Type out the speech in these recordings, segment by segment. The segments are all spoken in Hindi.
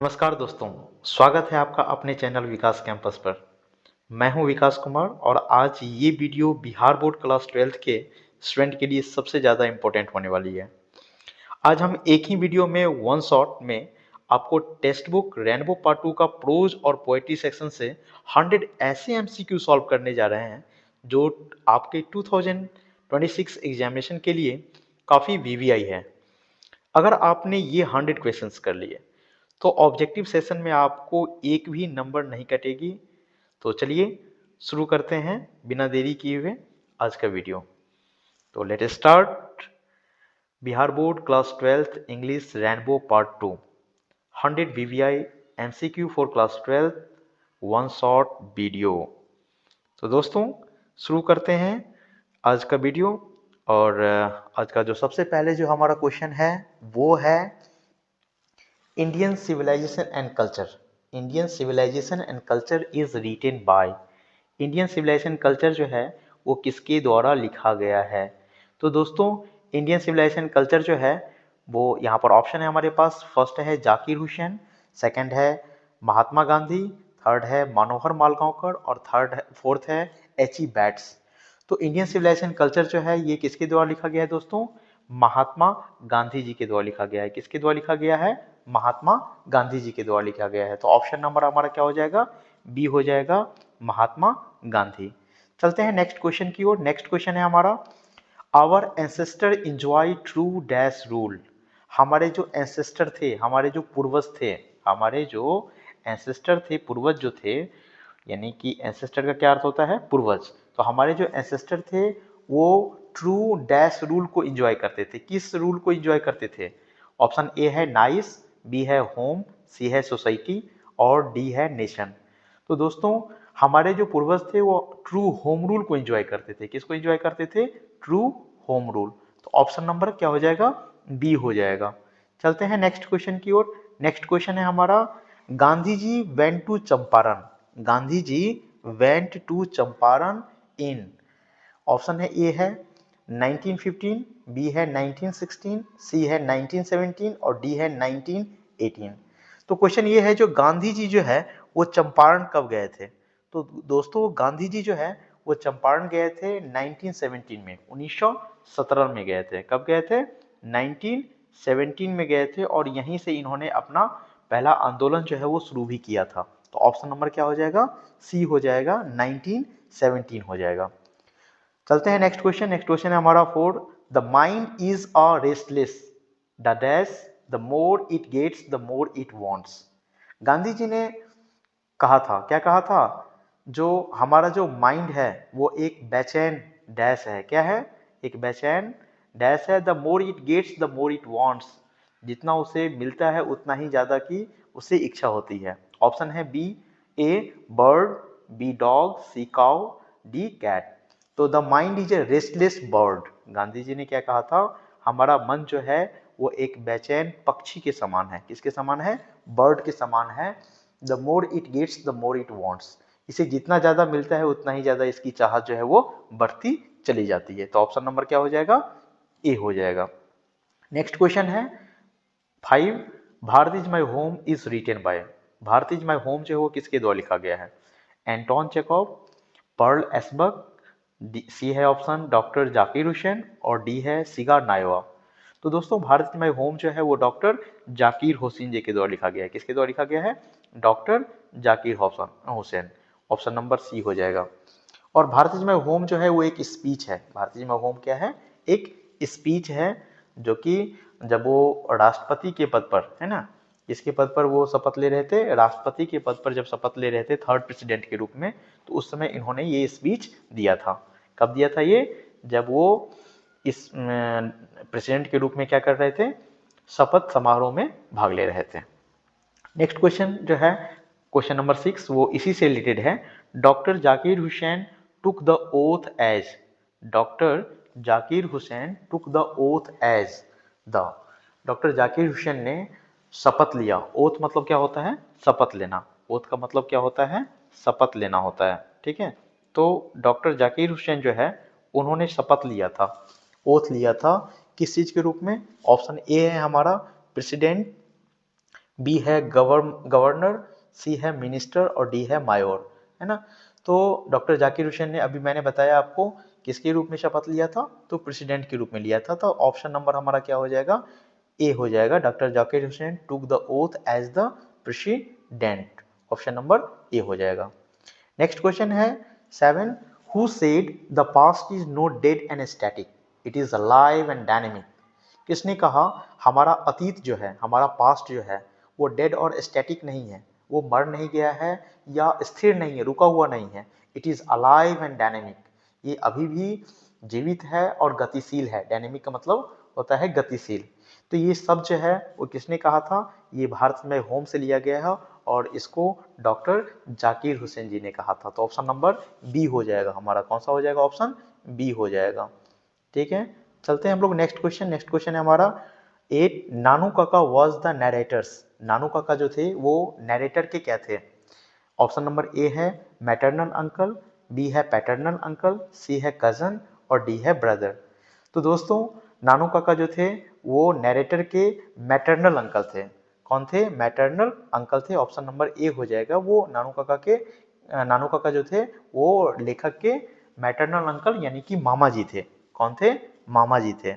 नमस्कार दोस्तों, स्वागत है आपका अपने चैनल विकास कैंपस पर। मैं हूं विकास कुमार और आज ये video Bihar board class 12th के स्टूडेंट के लिए सबसे ज़्यादा इम्पोर्टेंट होने वाली है। आज हम एक ही वीडियो में वन शॉट में आपको टेक्स्ट बुक रेनबो पार्ट 2 का प्रोज और पोएट्री सेक्शन से 100 ऐसे एमसीक्यू सॉल्व करने जा रहे हैं जो आपके 2026 एग्जामिनेशन के लिए काफ़ी वीवीआई है। अगर आपने ये 100 क्वेश्चंस कर लिए तो ऑब्जेक्टिव सेशन में आपको एक भी नंबर नहीं कटेगी। तो चलिए शुरू करते हैं बिना देरी किए हुए आज का वीडियो। तो let start. Bihar board class 12th English rainbow part 2 100 VVI MCQ for class 12th one shot video. तो दोस्तों शुरू करते हैं आज का वीडियो। और आज का जो सबसे पहले जो हमारा क्वेश्चन है वो है Indian civilisation and culture. Indian civilisation and culture is written by. Indian civilisation culture जो है वो किसके द्वारा लिखा गया है? तो दोस्तों इंडियन सिविलाइजेशन कल्चर जो है वो यहाँ पर ऑप्शन है हमारे पास। फर्स्ट है जाकिर हुसैन, सेकंड है महात्मा गांधी, थर्ड है मनोहर मालगांवकर और फोर्थ है एच ई बैट्स। तो इंडियन सिविलाइजेशन कल्चर जो है ये किसके द्वारा लिखा गया है दोस्तों? महात्मा गांधी जी के द्वारा लिखा गया है। किसके द्वारा लिखा गया है? महात्मा गांधी जी के द्वारा लिखा गया है। तो ऑप्शन नंबर हमारा क्या हो जाएगा? बी हो जाएगा, महात्मा गांधी। चलते हैं नेक्स्ट क्वेश्चन की ओर। नेक्स्ट क्वेश्चन है हमारा our ancestor enjoy true dash rule. हमारे जो एंसेस्टर थे, हमारे जो पूर्वज थे, हमारे जो एंसेस्टर थे, पूर्वज जो थे, यानी कि एंसेस्टर का क्या अर्थ होता है? पूर्वज। तो हमारे जो एंसेस्टर थे वो ट्रू डैश रूल को एंजॉय करते थे। किस रूल को एंजॉय करते थे? ऑप्शन ए है नाइस, बी है होम, सी है सोसाइटी और डी है नेशन। तो दोस्तों हमारे जो पूर्वज थे वो ट्रू होम रूल को एंजॉय करते थे। किसको एंजॉय करते थे? True home rule. तो ऑप्शन नंबर क्या हो जाएगा? बी हो जाएगा। चलते हैं नेक्स्ट क्वेश्चन की ओर। नेक्स्ट क्वेश्चन है हमारा Gandhi ji went to Champaran. Gandhi ji went to Champaran in. Option है ए है 1915, बी है 1916, सी है 1917 और डी है 1918। तो क्वेश्चन ये है जो गांधी जी जो है वो चंपारण कब गए थे? तो दोस्तों गांधी जी जो है वो चंपारण गए थे 1917 में, 1917 में गए थे। कब गए थे? 1917 में गए थे और यहीं से इन्होंने अपना पहला आंदोलन जो है वो शुरू भी किया था। तो ऑप्शन नंबर क्या हो जाएगा? सी हो जाएगा, 1917 हो जाएगा। चलते हैं नेक्स्ट क्वेश्चन। नेक्स्ट क्वेश्चन है हमारा four. The mind is a restless the dash the more it gets the more it wants. Gandhi ji ने कहा था, क्या कहा था? जो हमारा जो माइंड है वो एक बेचैन डैश है। क्या है? एक बेचैन डैश है। The more it gets the more it wants. जितना उसे मिलता है उतना ही ज्यादा की उसे इच्छा होती है। ऑप्शन है B a bird, B dog, C cow, D cat. तो the mind is a restless bird. Gandhi ji ने क्या कहा था? हमारा मन जो है वो एक बेचैन पक्षी के समान है। किसके समान है? बर्ड के समान है। The more it gets the more it wants. इसे जितना ज्यादा मिलता है उतना ही ज्यादा इसकी चाहत जो है वो बढ़ती चली जाती है। तो ऑप्शन नंबर क्या हो जाएगा? ए हो जाएगा। नेक्स्ट क्वेश्चन है 5। Bharat is my home is written bye. Bharat is my home जो है वो किसके द्वारा लिखा गया है? एंटोन चेखव, पर्ल एसबर्ग, सी है ऑप्शन डॉक्टर जाकिर हुसैन और डी है सिगार नायवा। तो दोस्तों भारत माई होम जो है वो डॉक्टर जाकिर हुसैन जी के द्वारा लिखा गया है। किसके द्वारा लिखा गया है? Doctor Zakir Hussain. Option number C हो जाएगा। और भारत इज माई होम जो है वो एक स्पीच है। भारत इज माई होम क्या है? एक स्पीच है जो कि जब वो राष्ट्रपति के पद पर है ना, इसके पद पर वो शपथ ले रहे थे, राष्ट्रपति के पद पर जब शपथ ले रहे थे थर्ड प्रेसिडेंट के रूप में, तो उस समय इन्होंने ये स्पीच दिया था। कब दिया था ये? जब वो इस प्रेसिडेंट के रूप में क्या कर रहे थे? शपथ समारोह में भाग ले रहे थे। नेक्स्ट क्वेश्चन जो है क्वेश्चन नंबर 6 वो इसी से रिलेटेड है। Doctor Zakir Hussain took the oath as. Doctor Zakir Hussain took the oath as the. Doctor Zakir Hussain ने शपथ लिया। ओथ मतलब क्या होता है? शपथ लेना। ओथ का मतलब क्या होता है? शपथ लेना होता है। ठीक है। तो डॉक्टर जाकिर हुसैन जो है उन्होंने शपथ लिया था, ओथ लिया था, किस चीज के रूप में? ऑप्शन ए है हमारा प्रेसिडेंट बी है गवर्नर, सी है मिनिस्टर और डी है मायोर, है ना। तो डॉक्टर जाकिर हुसैन ने, अभी मैंने बताया आपको, किसके रूप में शपथ लिया था, तो प्रेसिडेंट के रूप में लिया था। तो ऑप्शन नंबर हमारा क्या हो जाएगा, ए हो जाएगा। Doctor Zakir Hussain took the oath as the president, option number A हो जाएगा। नेक्स्ट क्वेश्चन है 7, who said the past is not dead and static, it is alive and dynamic. किसने कहा हमारा अतीत जो है, हमारा पास्ट जो है, वो डेड और स्टैटिक नहीं है, वो मर नहीं गया है या स्थिर नहीं है, रुका हुआ नहीं है। It is alive and dynamic, ये अभी भी जीवित है और गतिशील है। डायनेमिक का मतलब होता है गतिशील। तो ये सब जो है वो किसने कहा था, ये भारत में होम से लिया गया है और इसको डॉक्टर जाकिर हुसैन जी ने कहा था। तो ऑप्शन नंबर बी हो जाएगा हमारा, कौन सा हो जाएगा, ऑप्शन बी हो जाएगा। ठीक है, चलते हैं हम लोग नेक्स्ट क्वेश्चन। नेक्स्ट क्वेश्चन है हमारा 8, नानू काका वाज द नरेटर्स। नानू काका जो थे वो नरेटर के क्या थे। ऑप्शन नंबर ए है मैटरनल अंकल, बी है पैटर्नल अंकल, सी है कजन और डी है ब्रदर। तो दोस्तों नानू काका जो थे वो नरेटर के मैटरनल अंकल थे। कौन थे, मैटरनल अंकल थे। ऑप्शन नंबर ए हो जाएगा, वो नानू काका जो थे वो लेखक के मैटरनल अंकल यानी कि मामा जी थे। कौन थे, मामा जी थे।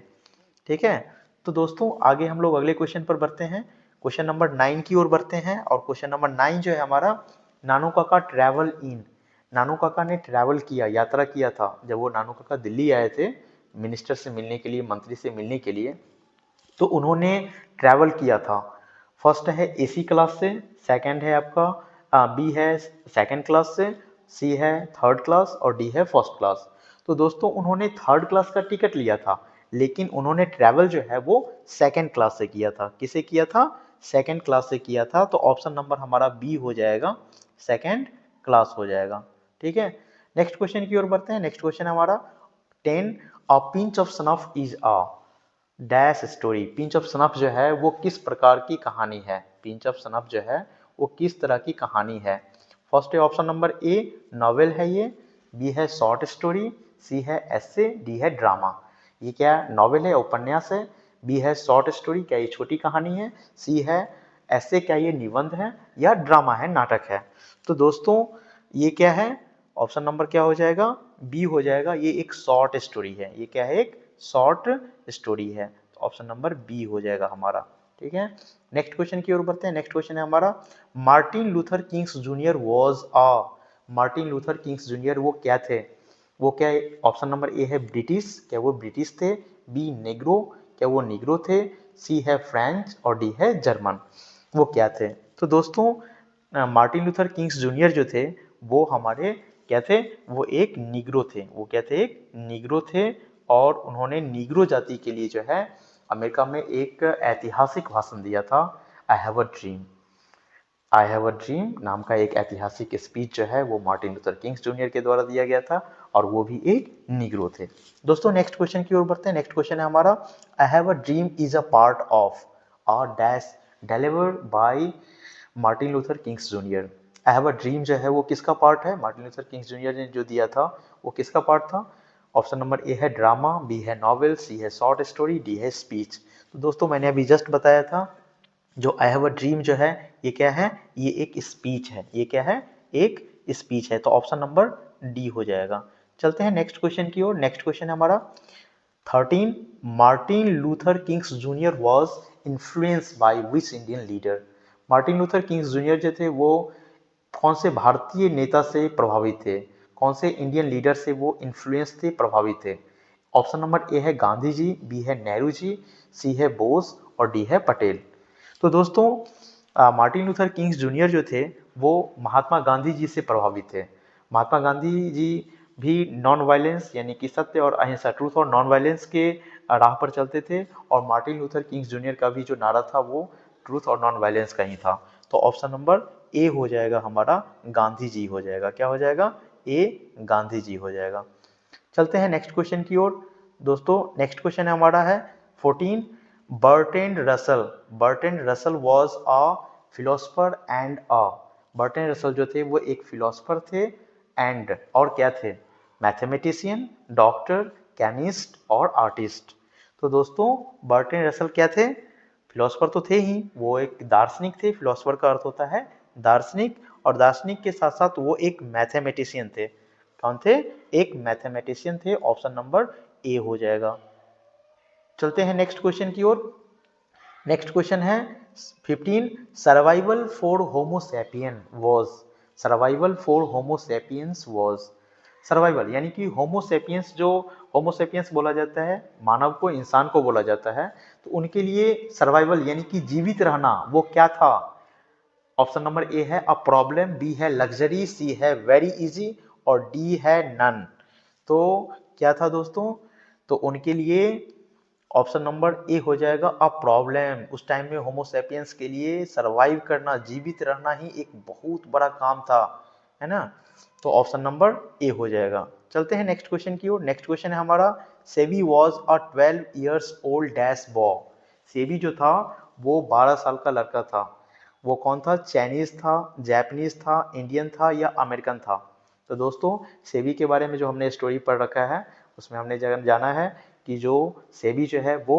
ठीक है, तो दोस्तों आगे हम लोग अगले क्वेश्चन पर बढ़ते हैं। क्वेश्चन नंबर 9 की ओर बढ़ते हैं और क्वेश्चन नंबर 9 जो है हमारा, नानू काका ट्रैवल इन। नानू काका ने ट्रैवल किया, यात्रा किया था। जब वो नानू काका दिल्ली आए थे मिनिस्टर से मिलने के लिए, मंत्री से मिलने के लिए, तो उन्होंने ट्रैवल किया था। फर्स्ट है एसी क्लास से, सेकंड है आपका बी है सेकंड क्लास से, सी है थर्ड क्लास और डी है फर्स्ट क्लास। तो दोस्तों उन्होंने थर्ड क्लास का टिकट लिया था, लेकिन उन्होंने ट्रैवल जो है वो सेकंड क्लास से किया था। किसे किया था, सेकंड क्लास से किया था। तो ऑप्शन नंबर हमारा बी हो जाएगा, सेकंड क्लास हो जाएगा। ठीक है, नेक्स्ट क्वेश्चन की ओर बढ़ते हैं। नेक्स्ट क्वेश्चन हमारा 10, a pinch of snuff is a dash story. Pinch of snuff जो है वो किस प्रकार की कहानी है, पिंच ऑफ सनफ जो है वो किस तरह की कहानी है। फर्स्ट है ऑप्शन नंबर ए नॉवेल है ये, बी है शॉर्ट स्टोरी, सी है एस्से, डी है ड्रामा। ये क्या नॉवेल है, उपन्यास है, बी है शॉर्ट स्टोरी, क्या ये छोटी कहानी है, सी है एस्से, क्या ये निबंध है, या ड्रामा है, नाटक है। तो दोस्तों ये क्या है, ऑप्शन नंबर क्या हो जाएगा, बी हो जाएगा। ये एक शॉर्ट स्टोरी है, ये क्या है, एक शॉर्ट स्टोरी है। तो ऑप्शन नंबर बी हो जाएगा हमारा। ठीक है, नेक्स्ट क्वेश्चन की ओर बढ़ते हैं। नेक्स्ट क्वेश्चन है हमारा, Martin Luther Kings junior was a. Martin Luther Kings junior वो क्या थे, वो क्या, ऑप्शन नंबर ए है ब्रिटिश, क्या वो ब्रिटिश थे, बी नेग्रो, क्या वो निग्रो थे, सी है फ्रेंच और डी है जर्मन। वो क्या थे, तो दोस्तों मार्टिन लूथर किंग्स जूनियर जो थे वो हमारे क्या थे, वो एक निग्रो थे। वो क्या थे, एक निग्रो थे। और उन्होंने निग्रो जाति के लिए जो है अमेरिका में एक ऐतिहासिक भाषण दिया था, I have a dream. I have a dream नाम का एक ऐतिहासिक स्पीच जो है वो मार्टिन लूथर किंग्स जूनियर के द्वारा दिया गया था, और वो भी एक निग्रो थे। दोस्तों नेक्स्ट क्वेश्चन की ओर बढ़ते हैं। नेक्स्ट क्वेश्चन है हमारा, I have a dream is a part of a dash delivered by Martin Luther Kings junior. I have a dream जो है वो किसका पार्ट है, मार्टिन लूथर किंग्स जूनियर ने जो दिया था वो किसका पार्ट था। ऑप्शन नंबर ए है ड्रामा, बी है नॉवेल, सी है शॉर्ट स्टोरी, डी है स्पीच। तो दोस्तों मैंने अभी जस्ट बताया था जो आई हैव अ ड्रीम जो है ये क्या है, ये एक स्पीच है। ये क्या है, एक स्पीच है। तो ऑप्शन नंबर डी हो जाएगा। चलते हैं नेक्स्ट क्वेश्चन की ओर। नेक्स्ट क्वेश्चन है हमारा 13, Martin Luther Kings junior was influence by which Indian leader. Martin Luther Kings junior जो थे वो कौन से भारतीय नेता से प्रभावित थे, कौन से इंडियन लीडर से वो इन्फ्लुएंस थे, प्रभावित थे। ऑप्शन नंबर ए है गांधी जी, बी है नेहरू जी, सी है बोस और डी है पटेल। तो दोस्तों मार्टिन लूथर किंग्स जूनियर जो थे वो महात्मा गांधी जी से प्रभावित थे। महात्मा गांधी जी भी नॉन वायलेंस यानी कि सत्य और अहिंसा, ट्रूथ और नॉन वायलेंस के राह पर चलते थे। और मार्टिन लूथर किंग्स जूनियर का भी जो नारा था वो ट्रूथ और नॉन वायलेंस का ही था। तो ऑप्शन नंबर ए हो जाएगा हमारा, गांधी जी हो जाएगा। क्या हो जाएगा, ए गांधी जी हो जाएगा। चलते हैं नेक्स्ट क्वेश्चन की ओर। दोस्तों नेक्स्ट क्वेश्चन हमारा है 14, Bertrand Russell. Bertrand Russell was a philosopher and a. Bertrand Russell जो थे वो एक फिलोसफर थे एंड और क्या थे, मैथमेटिशियन, डॉक्टर, केमिस्ट और आर्टिस्ट। तो दोस्तों बर्ट्रैंड रसल क्या थे, फिलोसफर तो थे ही, वो एक दार्शनिक थे। फिलोसफर का अर्थ होता है दार्शनिक, और दार्शनिक के साथ साथ वो एक मैथमेटिशियन थे। कौन थे? एक मैथमेटिशियन थे। ऑप्शन नंबर ए हो जाएगा। चलते हैं नेक्स्ट क्वेश्चन की ओर। नेक्स्ट क्वेश्चन है 15, survival for homo sapien was. Survival for homo sapiens was. Survival यानी कि होमोसैपियंस, जो होमोसैपियंस बोला जाता है मानव को, इंसान को बोला जाता है, तो उनके लिए सर्वाइवल यानी कि जीवित रहना वो क्या था? ऑप्शन नंबर ए है अ प्रॉब्लम, बी है लग्जरी, सी है वेरी इजी, और डी है नन। तो क्या था दोस्तों? तो उनके लिए ऑप्शन नंबर ए हो जाएगा अ प्रॉब्लम। उस टाइम में होमोसेपियंस के लिए सरवाइव करना, जीवित रहना ही एक बहुत बड़ा काम था, है ना। तो ऑप्शन नंबर ए हो जाएगा। चलते हैं नेक्स्ट क्वेश्चन की ओर। नेक्स्ट क्वेश्चन है हमारा, SEBI was a 12 years old dash boy. SEBI जो था वो 12 साल का लड़का था। वो कौन था? चाइनीज था, जापानीज था, इंडियन था या अमेरिकन था? तो दोस्तों सेबी के बारे में जो हमने स्टोरी पढ़ रखा है उसमें हमने जाना है कि जो सेबी जो है वो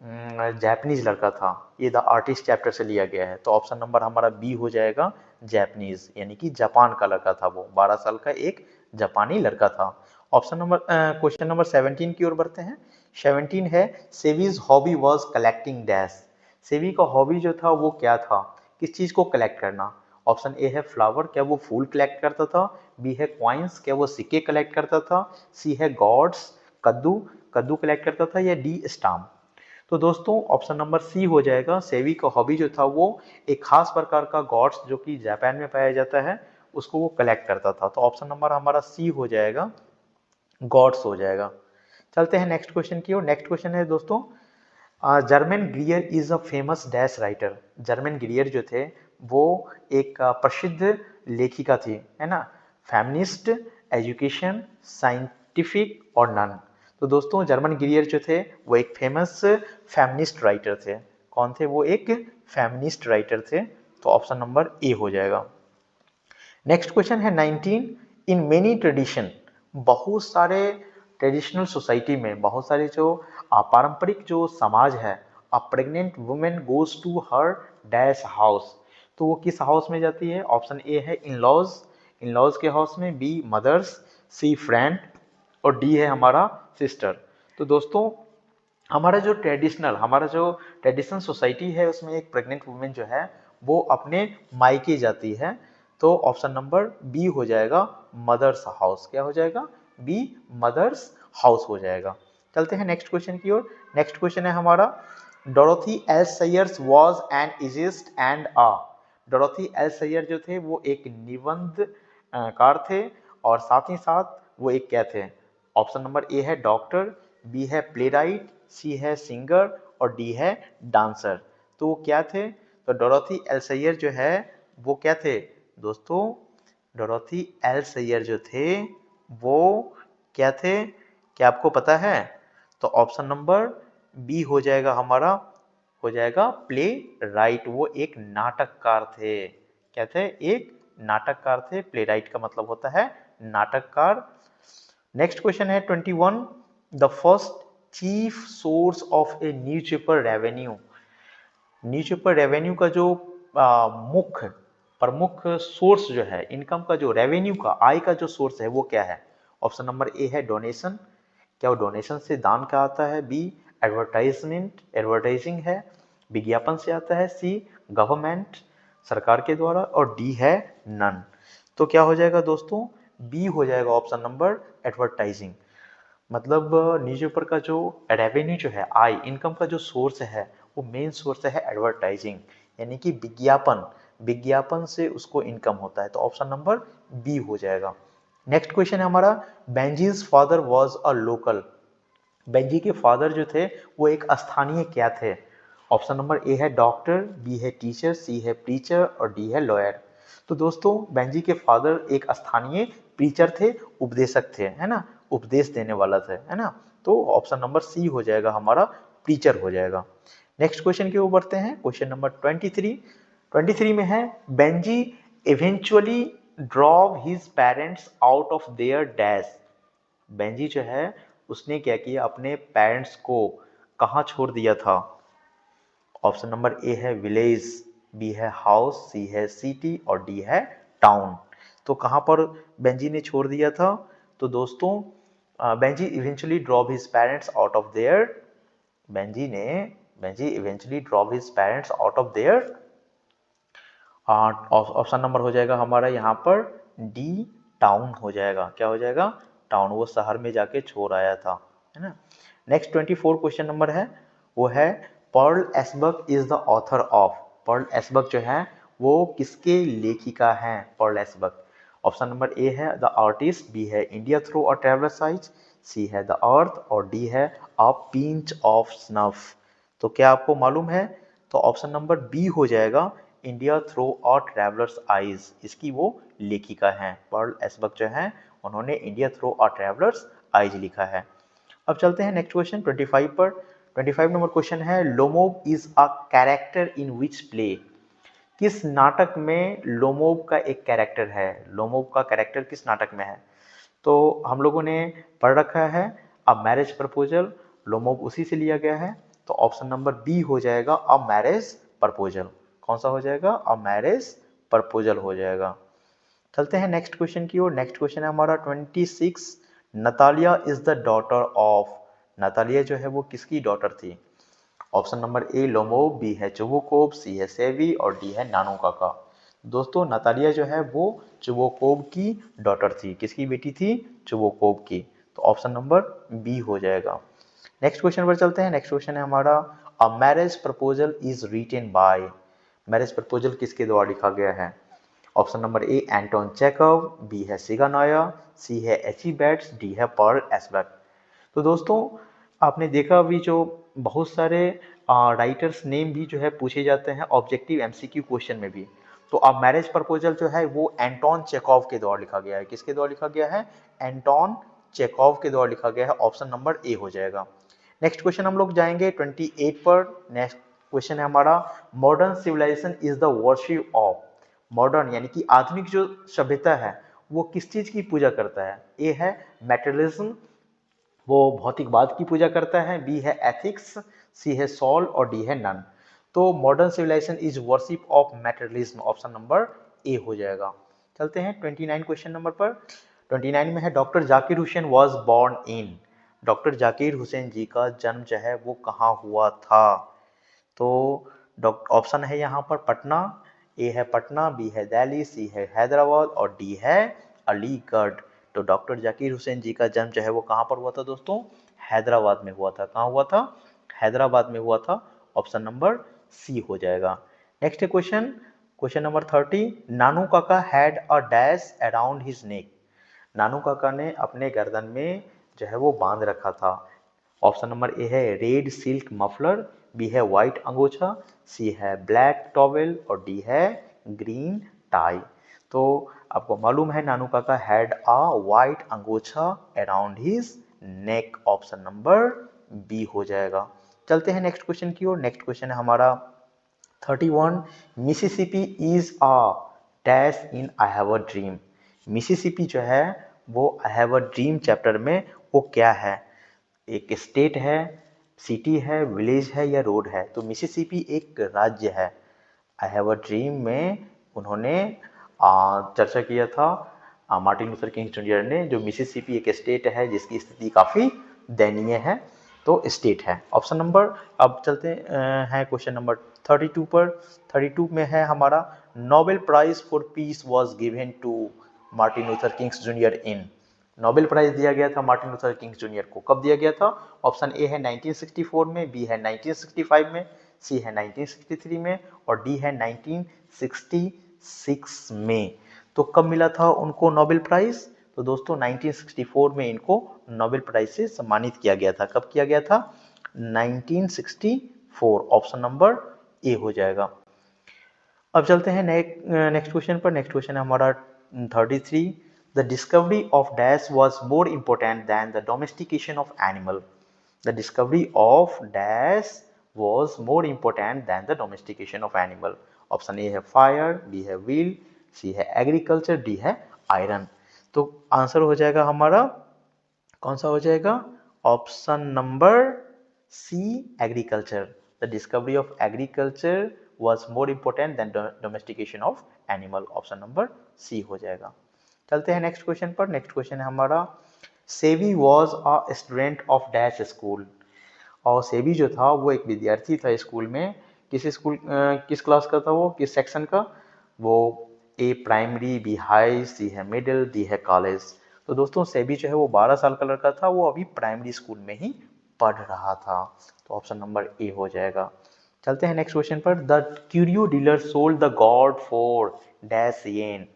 जापानीज लड़का था। ये द आर्टिस्ट चैप्टर से लिया गया है। तो ऑप्शन नंबर हमारा बी हो जाएगा, जापानीज यानी कि जापान का लड़का था वो। 12 साल का एक जापानी लड़का था। ऑप्शन नंबर क्वेश्चन नंबर 17 की ओर बढ़ते हैं। 17 है, Sebi's hobby was collecting dash. Sebi का हॉबी जो था वो क्या था? किस चीज को कलेक्ट करना? ऑप्शन ए है फ्लावर, क्या वो फूल कलेक्ट करता था? बी है क्वाइंस, क्या वो सिक्के कलेक्ट करता था? सी है गॉड्स, कद्दू, कद्दू कलेक्ट करता था? या डी स्टाम्प? तो दोस्तों ऑप्शन नंबर सी हो जाएगा। सेवी का हॉबी जो था वो एक खास प्रकार का गॉड्स जो कि जापान में पाया जाता है उसको वो कलेक्ट करता था। तो ऑप्शन नंबर हमारा सी हो जाएगा, गॉड्स हो जाएगा। चलते हैं नेक्स्ट क्वेश्चन की ओर। नेक्स्ट क्वेश्चन है दोस्तों, German ग्रियर is a famous dash writer. German ग्रियर जो थे वो एक प्रसिद्ध लेखिका थी, है ना। फेमिनिस्ट, एजुकेशन, साइंटिफिक और नन। तो दोस्तों जर्मन ग्रियर जो थे वो एक फेमस फेमिनिस्ट राइटर थे। कौन थे? वो एक फेमिनिस्ट राइटर थे। तो ऑप्शन नंबर ए हो जाएगा। नेक्स्ट क्वेश्चन है 19, इन मेनी ट्रेडिशन। बहुत सारे ट्रेडिशनल सोसाइटी में, बहुत सारे जो पारंपरिक जो समाज है, a pregnant women goes to her dash house. तो वो किस हाउस में जाती है? ऑप्शन ए है इन लॉज, इन लॉज के हाउस में, बी मदर्स, सी फ्रेंड, और डी है हमारा सिस्टर। तो दोस्तों हमारा जो ट्रेडिशनल सोसाइटी है उसमें एक प्रेग्नेंट वुमेन जो है वो अपने मायके जाती है। तो ऑप्शन नंबर बी हो जाएगा, मदर्स हाउस। क्या हो जाएगा? बी, मदर्स हाउस हो जाएगा। चलते हैं नेक्स्ट क्वेश्चन की ओर। नेक्स्ट क्वेश्चन है हमारा, Dorothy L Sayers was an essayist and a. Dorothy L Sayer जो थे वो एक निबंध कार थे, और साथ ही साथ वो एक क्या थे? ऑप्शन नंबर ए है डॉक्टर, बी है प्लेराइट, सी है सिंगर, और डी है डांसर। तो वो क्या थे? तो डोरोथी एल सैयर जो है वो क्या थे दोस्तों? डोरोथी एल सैयर जो थे वो क्या थे? क्या आपको पता है? तो ऑप्शन नंबर बी हो जाएगा हमारा, हो जाएगा प्ले राइट। वो एक नाटककार थे। क्या थे? एक नाटककार थे। प्ले राइट का मतलब होता है नाटककार। नेक्स्ट क्वेश्चन है 21, the first chief source of A newspaper revenue. Newspaper revenue का जो मुख्य प्रमुख सोर्स जो है इनकम का, जो रेवेन्यू का, आय का जो सोर्स है वो क्या है? ऑप्शन नंबर ए है डोनेशन, क्या वो डोनेशन से दान का आता है? बी एडवर्टाइजमेंट, एडवर्टाइजिंग है, विज्ञापन से आता है। सी गवर्नमेंट, सरकार के द्वारा, और डी है नन। तो क्या हो जाएगा दोस्तों? बी हो जाएगा ऑप्शन नंबर एडवर्टाइजिंग। मतलब न्यूज़पेपर का जो रेवेन्यू जो है, आय, इनकम का जो सोर्स है वो मेन सोर्स है एडवर्टाइजिंग, यानी कि विज्ञापन। विज्ञापन से उसको इनकम होता है। तो ऑप्शन नंबर बी हो जाएगा। नेक्स्ट क्वेश्चन है हमारा, Benjy's father was a local. Benjy के फादर जो थे वो एक स्थानीय क्या थे? ऑप्शन नंबर ए है डॉक्टर, बी है टीचर, सी है प्रीचर, और डी है लॉयर। तो दोस्तों बेंजी के फादर एक स्थानीय प्रीचर थे, उपदेशक थे, है ना, उपदेश देने वाला थे, है ना। तो ऑप्शन नंबर सी हो जाएगा हमारा, प्रीचर हो जाएगा। नेक्स्ट क्वेश्चन की ओर बढ़ते हैं। Question number 23। 23 में है, Benji eventually drove his parents out of their dash. Benji जो है उसने क्या किया? अपने पेरेंट्स को कहाँ छोड़ दिया था? ऑप्शन नंबर ए है विलेज, बी है हाउस, सी है सिटी और डी है टाउन। तो कहाँ पर बेंजी ने छोड़ दिया था? तो दोस्तों Benji eventually drop his parents out of their, Benji eventually drop his parents out of their. Option number हो जाएगा हमारा यहाँ पर डी टाउन हो जाएगा। क्या हो जाएगा? टाउन। वो शहर में जाके छोड़ आया था, है ना। नेक्स्ट 24 क्वेश्चन नंबर है, वो है Pearl S Buck is the author of. Pearl S Buck जो है वो किसके लेखिका हैं? Pearl S Buck. Option number A है द आर्टिस्ट, बी है India through a traveller's eyes, C है द अर्थ और डी है अ पिंच ऑफ स्नफ। तो क्या आपको मालूम है? तो ऑप्शन नंबर बी हो जाएगा इंडिया थ्रू अ ट्रैवलर्स आइज, इसकी वो लेखिका हैं। पर्ल एसबर्ग जो है उन्होंने इंडिया थ्रू अ ट्रैवलर्स आइज लिखा है। अब चलते हैं नेक्स्ट क्वेश्चन 25 पर। 25 नंबर क्वेश्चन है Lomov is a character in which play. किस नाटक में लोमोब का एक कैरेक्टर है? लोमोब का कैरेक्टर किस नाटक में है? तो हम लोगों ने पढ़ रखा है अ मैरिज प्रपोजल, लोमोब उसी से लिया गया है। तो ऑप्शन नंबर बी हो जाएगा अ मैरिज प्रपोजल। कौन सा हो जाएगा? अ मैरिज प्रपोजल हो जाएगा। चलते हैं नेक्स्ट क्वेश्चन की ओर। नेक्स्ट क्वेश्चन है हमारा 26। Natalia is the daughter of. Natalia जो है वो किसकी डॉटर थी? ऑप्शन नंबर ए लोमोब, बी है चुबुकोब, सी है सेवी और डी है नानू काका। दोस्तों नतालिया जो है वो चुबुकोब की डॉटर थी। किसकी बेटी थी? चुबुकोब की। तो ऑप्शन नंबर बी हो जाएगा। नेक्स्ट क्वेश्चन पर चलते हैं। नेक्स्ट क्वेश्चन है हमारा a marriage proposal is written by. Marriage proposal किसके द्वारा लिखा गया है? Option number A Anton Chekhov, B है सिगानोया, सी है एची बैट्स, डी है पर्ल एसबर्ग। तो दोस्तों आपने देखा अभी जो बहुत सारे राइटर्स नेम भी जो है पूछे जाते हैं ऑब्जेक्टिव एमसीक्यू क्वेश्चन में भी। तो अब मैरिज प्रपोजल जो है वो एंटोन चेकॉव के द्वारा लिखा गया है। किसके द्वारा लिखा गया है? एंटोन चेकॉव के द्वारा लिखा गया है। ऑप्शन नंबर ए हो जाएगा। नेक्स्ट क्वेश्चन हम लोग जाएंगे 28 पर। नेक्स्ट क्वेश्चन है हमारा modern civilization is the worship of. Modern यानी कि आधुनिक जो सभ्यता है वो किस चीज की पूजा करता है? ए है मेटेरियलिज्म, वो भौतिकवाद की पूजा करता है, बी है एथिक्स, सी है सॉल और डी है नन। तो modern civilization is worship of materialism. Option number A हो जाएगा। चलते हैं 29 क्वेश्चन नंबर पर। 29 में है doctor Zakir Hussain was born in. Doctor Zakir Hussain ji का जन्म जो है वो कहाँ हुआ था? तो ऑप्शन है यहाँ पर पटना, ए है पटना, बी है दिल्ली, सी है हैदराबाद और डी है अलीगढ़। तो डॉक्टर जाकिर हुसैन जी का जन्म जो है वो कहाँ पर हुआ था दोस्तों? हैदराबाद में हुआ था। कहाँ हुआ था? हैदराबाद में हुआ था। ऑप्शन नंबर सी हो जाएगा। Next question, question number 30। Nanu Kaka had a dash around his neck. Nanu Kaka ने अपने गर्दन में जो है वो बांध रखा था। ऑप्शन नंबर ए है रेड सिल्क मफलर, बी है व्हाइट अंगोछा, सी है ब्लैक टॉवेल और डी है ग्रीन टाई। तो आपको मालूम है Nanu Kaka had a white angocha around his neck. Option number B हो जाएगा। चलते हैं नेक्स्ट क्वेश्चन की ओर। नेक्स्ट क्वेश्चन है हमारा 31। Mississippi is a dash in I have a dream. Mississippi जो है वो I have a dream chapter में वो क्या है? एक स्टेट है, सिटी है, विलेज है या रोड है? तो मिसिसिपी एक राज्य है। आई हैव अ ड्रीम में उन्होंने चर्चा किया था मार्टिन लूथर किंग जूनियर ने। जो मिसिसिपी एक स्टेट है जिसकी स्थिति काफ़ी दयनीय है, तो स्टेट है। ऑप्शन नंबर, अब चलते हैं क्वेश्चन नंबर 32 पर। 32 में है हमारा Nobel prize for peace was given to Martin Luther Kings junior in. Nobel prize दिया गया था मार्टिन लूथर किंग जूनियर को, कब दिया गया था? ऑप्शन ए है 1964 में, बी है 1965 में, सी है 1963 में और डी है 1966 में। तो कब मिला था उनको नोबेल प्राइज? तो दोस्तों 1964 में इनको नोबेल प्राइज से सम्मानित किया गया था। कब किया गया था? 1964। ऑप्शन नंबर ए हो जाएगा। अब चलते हैं नेक्स्ट क्वेश्चन पर। नेक्स्ट क्वेश्चन है हमारा 33। The discovery of dash was more important than the domestication of animal. The discovery of dash was more important than the domestication of animal. Option A है फायर, बी है व्हील, सी है एग्रीकल्चर, डी है आयरन। तो आंसर हो जाएगा हमारा, कौन सा हो जाएगा? Option number C agriculture. The discovery of agriculture was more important then domestication of animal. Option number C हो जाएगा। चलते हैं नेक्स्ट क्वेश्चन पर। नेक्स्ट क्वेश्चन है हमारा, सेवी was a student of dash school. और सेवी जो था वो एक विद्यार्थी था स्कूल में। किस क्लास का था वो, किस सेक्शन का? वो ए प्राइमरी, बी हाई, सी है मिडिल, डी है कॉलेज। तो दोस्तों सेवी जो है वो 12 साल का लड़का था, वो अभी प्राइमरी स्कूल में ही पढ़ रहा था। तो ऑप्शन नंबर ए हो जाएगा। चलते हैं नेक्स्ट क्वेश्चन पर। The curio dealer sold the God for dash yen.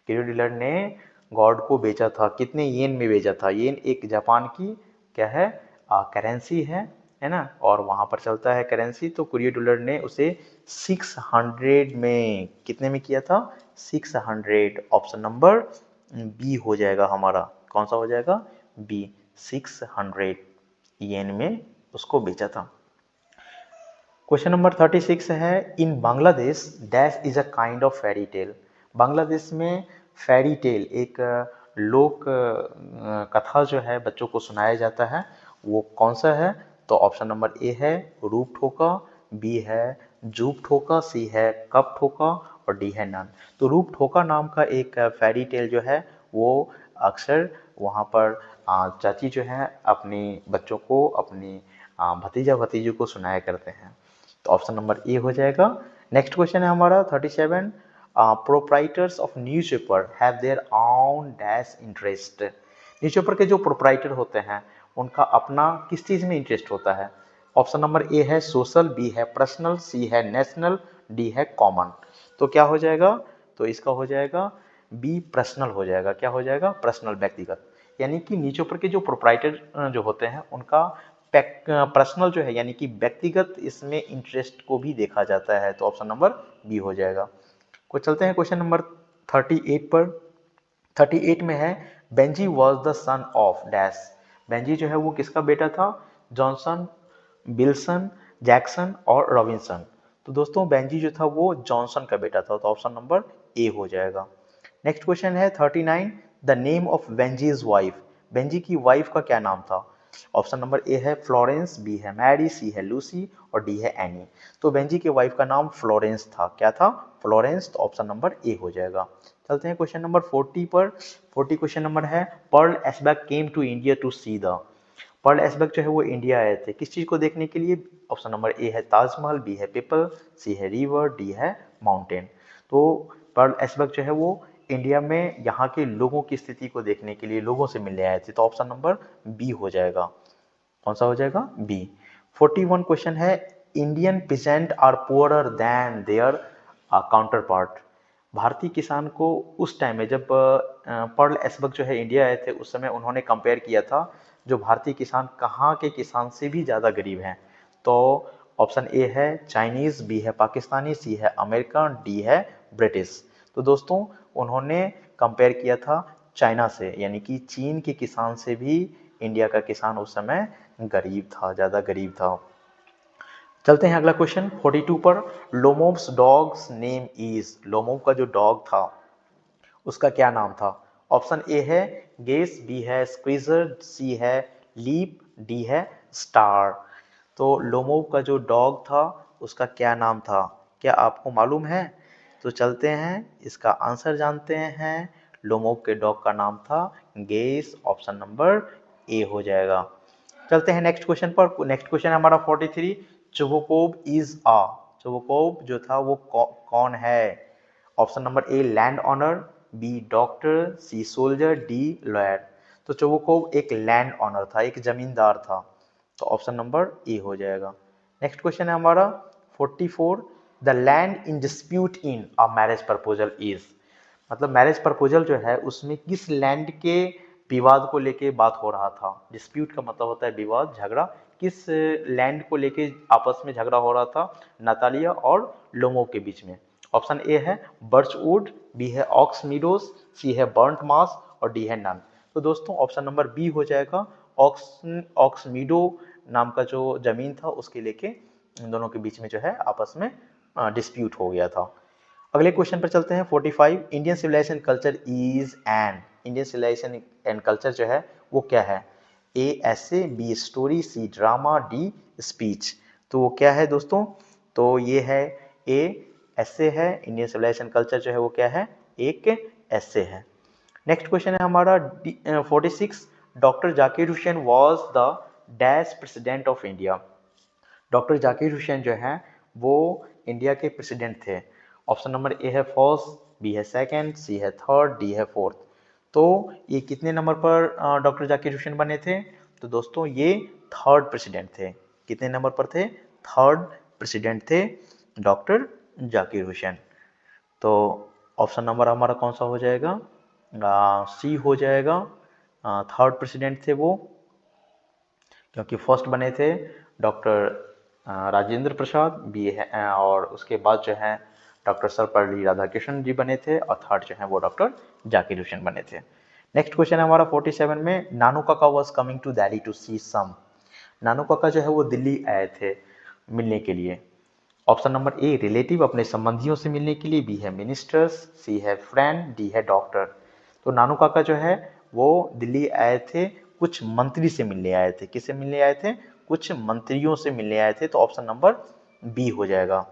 Curio dealer ने गॉड को बेचा था, कितने येन में बेचा था? येन एक जापान की क्या है, करेंसी है ना, और वहां पर चलता है करेंसी। तो क्यूरियो डीलर ने उसे 600 में, कितने में किया था? 600। ऑप्शन नंबर बी हो जाएगा हमारा। कौन सा हो जाएगा? बी, 600 येन में उसको बेचा था। क्वेश्चन नंबर 36 है, in Bangladesh dash is a kind of fairy tale. Bangladesh में फेरी टेल एक लोक कथा जो है बच्चों को सुनाया जाता है, वो कौन सा है? तो ऑप्शन नंबर ए है रूप ठोका, बी है जूप ठोका, सी है कप ठोका और डी है नन। तो रूप ठोका नाम का एक फेरी टेल जो है वो अक्सर वहाँ पर चाची जो है अपनी बच्चों को, अपनी भतीजा भतीजों को सुनाया करते हैं। तो ऑप्शन नंबर ए हो जाएगा। नेक्स्ट क्वेश्चन है हमारा 37, proprietors of newspaper have their own dash interest. Newspaper के जो प्रोप्राइटर होते हैं उनका अपना किस चीज़ में इंटरेस्ट होता है? ऑप्शन नंबर ए है सोशल, बी है पर्सनल, सी है नेशनल, डी है कॉमन। तो क्या हो जाएगा? तो इसका हो जाएगा बी, पर्सनल हो जाएगा। क्या हो जाएगा? पर्सनल, व्यक्तिगत। यानी कि न्यूज़पेपर के जो प्रोप्राइटर जो होते हैं उनका पर्सनल जो है यानी कि व्यक्तिगत इसमें इंटरेस्ट को भी देखा जाता है। तो ऑप्शन नंबर बी हो जाएगा। को चलते हैं क्वेश्चन नंबर 38 पर। 38 में है, Benji was the son of dash. Benji जो है वो किसका बेटा था? जॉनसन, विल्सन, जैक्सन और रॉबिन्सन। तो दोस्तों बेंजी जो था वो जॉनसन का बेटा था। तो ऑप्शन नंबर ए हो जाएगा। नेक्स्ट क्वेश्चन है 39, the name of Benjy's wife. Benjy की वाइफ का क्या नाम था? ऑप्शन नंबर ए है फ्लोरेंस, बी है मैरी, सी है लूसी और डी है एनी। तो बेंजी के वाइफ का नाम फ्लोरेंस था। क्या था? फ्लोरेंस। तो ऑप्शन नंबर ए हो जाएगा। चलते हैं क्वेश्चन नंबर 40 पर। 40 क्वेश्चन नंबर है, Pearl S Buck came to India to see the. Pearl S Buck जो है वो इंडिया आए थे किस चीज को देखने के लिए? ऑप्शन नंबर ए है ताजमहल, बी है पीपल, सी है रिवर, डी है माउंटेन। तो पर्ल एस्बेक जो है वो इंडिया में यहाँ के लोगों की स्थिति को देखने के लिए लोगों से मिलने आए थे। तो ऑप्शन नंबर बी हो जाएगा। कौन सा हो जाएगा? बी। 41 क्वेश्चन है, Indian peasant are poorer than their counterpart. भारतीय किसान को उस टाइम में जब पर्ल एस्बेक जो है इंडिया आए थे उस समय उन्होंने कंपेयर किया था जो भारतीय किसान कहाँ के किसान से भी ज़्यादा गरीब हैं। तो ऑप्शन ए है चाइनीज़, बी है पाकिस्तानी, सी है अमेरिकन, डी है ब्रिटिश। तो दोस्तों उन्होंने कंपेयर किया था चाइना से, यानी कि चीन के किसान से भी इंडिया का किसान उस समय गरीब था, ज़्यादा गरीब था। चलते हैं अगला क्वेश्चन 42 पर। लोमोव्स डॉग्स नेम इज। लोमोव का जो डॉग था उसका क्या नाम था? ऑप्शन ए है गेस, बी है स्क्वीजर, सी है लीप, डी है स्टार। तो लोमोव का जो डॉग था उसका क्या नाम था? क्या आपको मालूम है? तो चलते हैं इसका आंसर जानते हैं। लोमोव के डॉग का नाम था गेस। ऑप्शन नंबर ए हो जाएगा। चलते हैं नेक्स्ट क्वेश्चन पर। नेक्स्ट क्वेश्चन है हमारा 43, चुवोकोव इज आ। चुवोकोव जो था वो कौन है? Option number A land owner, B doctor, C soldier, D lawyer. तो चुवोकोव एक लैंड ऑनर था, एक जमींदार था। तो ऑप्शन नंबर ए हो जाएगा। नेक्स्ट क्वेश्चन है हमारा 44, the land in dispute in a marriage proposal is. मतलब मैरिज प्रपोजल जो है उसमें किस लैंड के विवाद को लेके बात हो रहा था? डिस्प्यूट का मतलब होता है विवाद, झगड़ा। किस लैंड को लेके आपस में झगड़ा हो रहा था नतालिया और लोमोव के बीच में? ऑप्शन ए है बर्चवुड, बी है ऑक्स मीडोज, सी है बर्न्ट मास और डी है नन। तो दोस्तों ऑप्शन नंबर बी हो जाएगा। ऑक्स मीडो नाम का जो जमीन था उसके लेके इन दोनों के बीच में जो है आपस में डिस्प्यूट हो गया था। अगले क्वेश्चन पर चलते हैं 45, Indian civilisation culture is and. Indian civilisation and culture जो है वो क्या है? A essay, B story, C drama, D speech. तो वो क्या है दोस्तों? तो ये है ए एसे है, इंडियन सिविलाइजेशन कल्चर जो है वो क्या है? एक एसे है। नेक्स्ट क्वेश्चन है हमारा 46, doctor Zakir Hussain was the dash president of India. Doctor Zakir Hussain जो है वो इंडिया के प्रेसिडेंट थे। ऑप्शन नंबर ए है फर्स्ट, बी है सेकंड, सी है थर्ड, डी है फोर्थ। तो ये कितने नंबर पर डॉक्टर जाकिर हुसैन बने थे? तो दोस्तों ये थर्ड प्रेसिडेंट थे। कितने नंबर पर थे? थर्ड प्रेसिडेंट थे डॉक्टर जाकिर हुसैन। तो ऑप्शन नंबर हमारा कौन सा हो जाएगा? सी हो जाएगा। थर्ड प्रेसिडेंट थे वो, क्योंकि फर्स्ट बने थे डॉक्टर राजेंद्र प्रसाद, बी है और उसके बाद जो है डॉक्टर सर्वपल्ली राधाकृष्णन जी बने थे, और थर्ड जो है वो डॉक्टर जाकिर हुसैन बने थे। नेक्स्ट क्वेश्चन है हमारा 47 में, Nanu Kaka was coming to Delhi to see some. Nanu Kaka जो है वो दिल्ली आए थे मिलने के लिए। ऑप्शन नंबर ए रिलेटिव, अपने संबंधियों से मिलने के लिए, बी है मिनिस्टर्स, सी है फ्रेंड, डी है डॉक्टर। तो नानू काका जो है वो दिल्ली आए थे कुछ मंत्री से मिलने आए थे। किससे मिलने आए थे? कुछ मंत्रियों से मिलने आए थे। तो ऑप्शन नंबर बी हो जाएगा।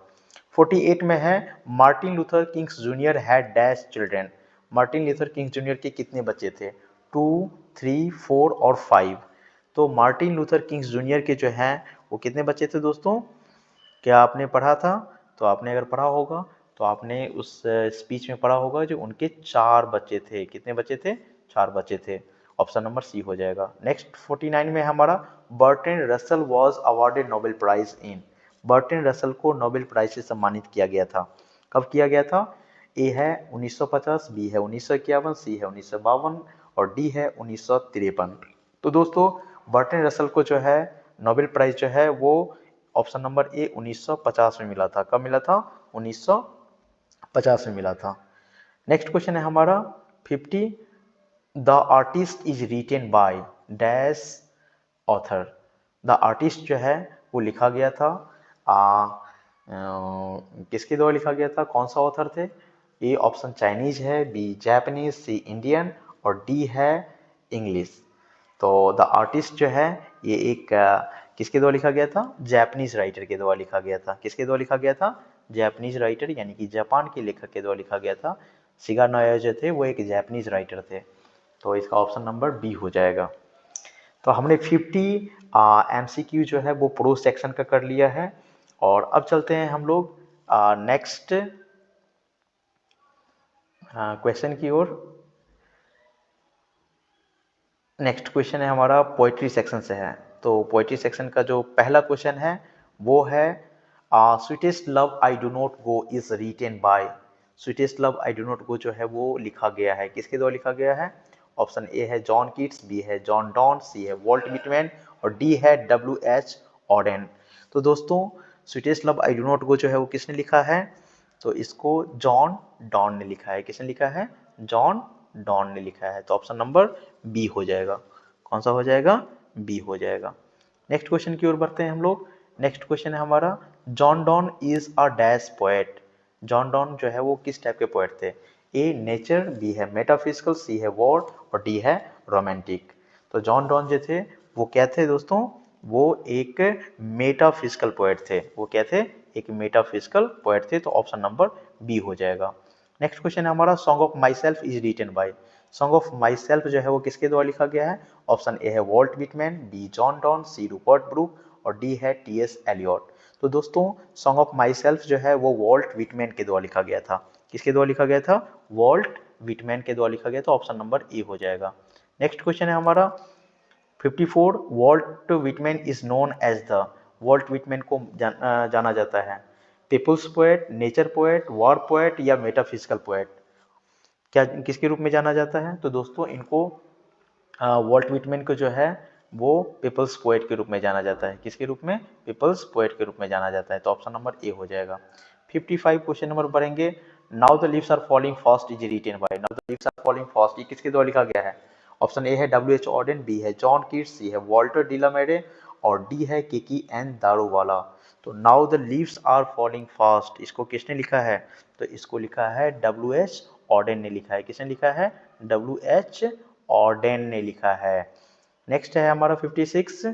48 में है, Martin Luther Kings junior had dash children. Martin Luther Kings junior के कितने बच्चे थे? 2, 3, 4 और 5। तो मार्टिन लूथर किंग्स जूनियर के जो हैं वो कितने बच्चे थे दोस्तों? क्या आपने पढ़ा था? तो आपने अगर पढ़ा होगा तो आपने उस स्पीच में पढ़ा होगा जो उनके 4 बच्चे थे। कितने बच्चे थे? 4 बच्चे थे। ऑप्शन नंबर सी हो जाएगा। नेक्स्ट 49 में हमारा, Bertrand Russell was awarded Nobel prize in. Bertrand Russell को नोबेल प्राइज से सम्मानित किया गया था। कब किया गया था? ए है 1950, बी है 1951, सी है 1952 और डी है 1953। तो दोस्तों बर्ट्रैंड रसल को जो है नोबेल प्राइज जो है वो ऑप्शन नंबर ए 1950 में मिला था। कब मिला था? 1950 में मिला था। नेक्स्ट क्वेश्चन है हमारा 50, the artist is written by dash author. The artist जो है वो लिखा गया था किसके द्वारा लिखा गया था? कौन सा ऑथर थे? ए ऑप्शन चाइनीज है, बी जापानीज, सी इंडियन और डी है इंग्लिश। तो द आर्टिस्ट जो है ये एक किसके द्वारा लिखा गया था? जापानीज राइटर के द्वारा लिखा गया था। किसके द्वारा लिखा गया था? जापानीज राइटर यानी कि जापान के लेखक के द्वारा लिखा गया था। शिगा नाया जो थे वो एक जापानीज राइटर थे। तो इसका ऑप्शन नंबर बी हो जाएगा। तो हमने 50 MCQ जो है वो प्रो सेक्शन का कर लिया है। और अब चलते हैं हम लोग नेक्स्ट क्वेश्चन की ओर। नेक्स्ट क्वेश्चन है हमारा पोइट्री सेक्शन से है। तो पोइट्री सेक्शन का जो पहला क्वेश्चन है वो है, sweetest love I do not go is written bye. Sweetest love I do not गो जो है वो लिखा गया है, किसके द्वारा लिखा गया है? ऑप्शन ए है जॉन कीट्स, बी है जॉन डॉन, सी है वॉल्ट विटमैन और डी है WH ऑडेन। तो दोस्तों sweetest love I do not गो जो है वो किसने लिखा है? तो इसको जॉन डॉन ने लिखा है। किसने लिखा है? जॉन डॉन ने लिखा है। तो ऑप्शन नंबर बी हो जाएगा। कौन सा हो जाएगा? बी हो जाएगा। नेक्स्ट क्वेश्चन की ओर बढ़ते हैं हम लोग। नेक्स्ट क्वेश्चन है हमारा, John Donne is a dash poet. John Donne जो है वो किस टाइप के पोएट थे? ए नेचर, बी है मेटाफिजिकल, सी है वॉर और डी है रोमांटिक। तो जॉन डॉन जो थे वो क्या थे दोस्तों? वो एक मेटाफिजिकल पोएट थे। वो क्या थे? एक मेटाफिजिकल पोएट थे। तो ऑप्शन नंबर बी हो जाएगा। नेक्स्ट क्वेश्चन है हमारा, song of myself is written by. Song of myself जो है वो किसके द्वारा लिखा गया है? ऑप्शन ए है Walt Whitman, B John Donne, C Rupert Brooke और डी है TS एलियट। तो दोस्तों सॉन्ग ऑफ माई सेल्फ जो है वो वॉल्ट विटमैन के द्वारा लिखा गया था। किसके द्वारा लिखा गया था? वॉल्ट विटमैन के द्वारा लिखा गया था। ऑप्शन नंबर ए हो जाएगा। नेक्स्ट क्वेश्चन है हमारा 54, Walt Whitman is known as the. Walt Whitman को जाना जाता है people's poet, nature poet, war poet या मेटाफिजिकल पोएट। क्या किसके रूप में जाना जाता है? तो दोस्तों इनको वॉल्ट विटमैन को जो है वो पीपल्स पोएट के रूप में जाना जाता है। किसके रूप में? पीपल्स पोएट के रूप में जाना जाता है। तो ऑप्शन नंबर ए हो जाएगा। 55 क्वेश्चन नंबर बढ़ेंगे, now the leaves are falling fast is written by. Now the leaves are falling fast ये किसके द्वारा लिखा गया है? ऑप्शन ए है WH ऑडेन, बी है जॉन कीट्स, सी है वॉल्टर डिलामेरे और डी है KK-N दारूवाला। तो now the leaves are falling fast इसको किसने लिखा है? तो इसको लिखा है WH ऑडेन ने लिखा है। किसने लिखा है? WH ऑडेन ने लिखा है। नेक्स्ट है हमारा 56,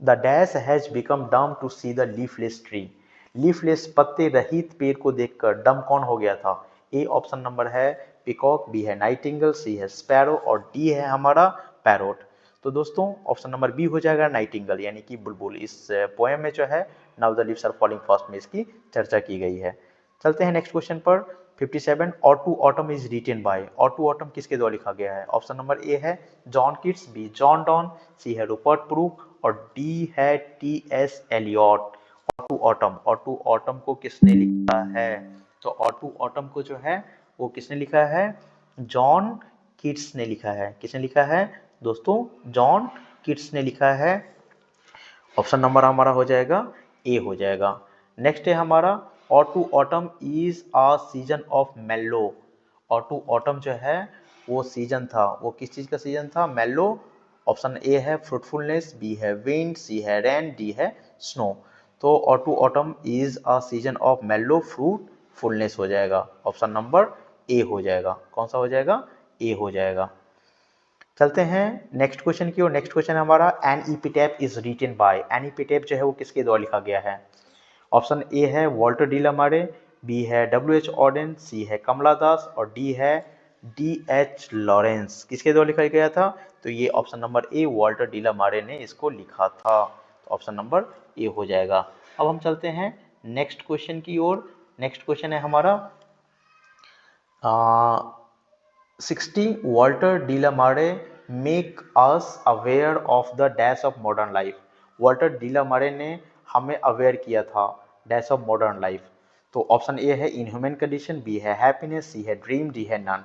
the dash has become dumb to see the leafless tree. Leafless पत्ते रहित पेड़ को देखकर डम कौन हो गया था? ए ऑप्शन नंबर है पिकॉक, बी है नाइटिंगेल, सी है स्पैरो और डी है हमारा पैरोट। तो दोस्तों ऑप्शन नंबर बी हो जाएगा नाइटिंगेल यानी कि बुलबुल। इस पोएम में जो है now the leaves are falling fast में इसकी चर्चा की गई है। चलते हैं नेक्स्ट क्वेश्चन पर 57। और to autumn is written by. और टू ऑटम किसके द्वारा लिखा गया है? ऑप्शन नंबर ए है John Keats, B John Donne, C है रूपर्ट ब्रूक और डी है टी एस एलियट। और टू ऑटम, और टू ऑटम को किसने लिखा है? तो और टू ऑटम को जो है वो किसने लिखा है? जॉन किट्स ने लिखा है। किसने लिखा है दोस्तों? जॉन किट्स ने लिखा है। ऑप्शन नंबर हमारा हो जाएगा ए हो जाएगा। नेक्स्ट है हमारा ode to autumn is a season of mellow. Ode to autumn जो है वो सीजन था, वो किस चीज का सीजन था? मेलो। ऑप्शन ए है फ्रूटफुलनेस, बी है विंड, सी है रेन, डी है स्नो। तो और to autumn is a season of mellow fruitfulness हो जाएगा। ऑप्शन नंबर ए हो जाएगा। कौन सा हो जाएगा? ए हो जाएगा। चलते हैं नेक्स्ट क्वेश्चन की ओर। नेक्स्ट क्वेश्चन हमारा an epitaph is written by. An epitaph जो है वो किसके द्वारा लिखा गया है? ऑप्शन ए है वॉल्टर डी लमारे, बी है डब्ल्यू एच ऑर्डन, सी है कमला दास और डी है डी एच लॉरेंस। किसके द्वारा लिखा गया था? तो ये option number A Walter de la Mare ने इसको लिखा था। तो ऑप्शन नंबर ए हो जाएगा। अब हम चलते हैं नेक्स्ट क्वेश्चन की ओर। नेक्स्ट क्वेश्चन है हमारा 60 Walter de la Mare make us aware of the dash of modern life. Walter de la Mare ने हमें अवेयर किया था डैश ऑफ मॉडर्न लाइफ। तो ऑप्शन ए है इनह्यूमन कंडीशन, बी है हैप्पीनेस, सी है ड्रीम, डी है नन।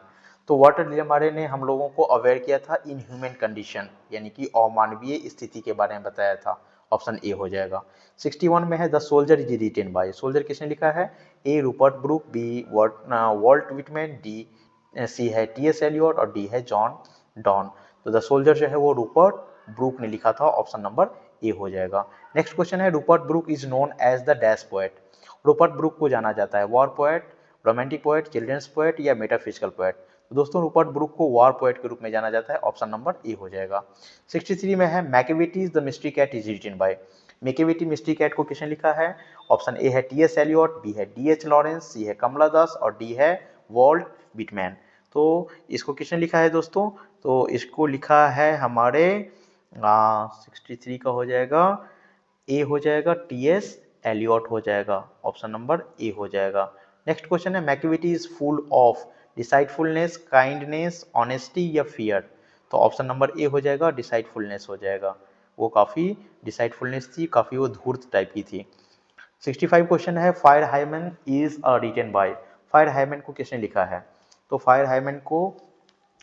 तो वॉल्टर डीलामारे ने हम लोगों को अवेयर किया था इनह्यूमन कंडीशन यानी कि अमानवीय स्थिति के बारे में बताया था। ऑप्शन ए हो जाएगा। 61 में है the soldier is written by. Soldier किसने लिखा है? A Rupert Brooke, B Walt Whitman, D C है टी एस एलियट और डी है जॉन डॉन। तो द सोल्जर जो है वो रूपर्ट ब्रूक ने लिखा था। ऑप्शन नंबर ए हो जाएगा। नेक्स्ट क्वेश्चन है Rupert Brooke is known as the dash poet. Rupert Brooke को जाना जाता है war poet, romantic poet, children's poet या मेटाफिजिकल पोएट। तो दोस्तों रूपर्ट ब्रूक को वॉर पोएट के रूप में जाना जाता है। ऑप्शन नंबर ए हो जाएगा। 63 में है Macavity's the mystery cat is written by. Macavity mystery cat को किसने लिखा है? ऑप्शन ए है टी एस एलियट, बी है डी एच लॉरेंस, सी है कमला दास और डी है वॉल्ट विटमैन। तो इसको किसने लिखा है दोस्तों? तो इसको लिखा है हमारे 63 का हो जाएगा ए हो जाएगा, टी एस एलियट हो जाएगा। ऑप्शन नंबर ए हो जाएगा। नेक्स्ट क्वेश्चन है Macavity is full of deceitfulness, kindness, honesty या फियर। तो ऑप्शन नंबर ए हो जाएगा, डिसाइडफुलनेस हो जाएगा। वो काफ़ी डिसाइडफुलनेस थी, काफ़ी वो धूर्त टाइप की थी। 65 क्वेश्चन है fire Hymn is written by. Fire Hymn को किसने लिखा है? तो फायर हाइमन को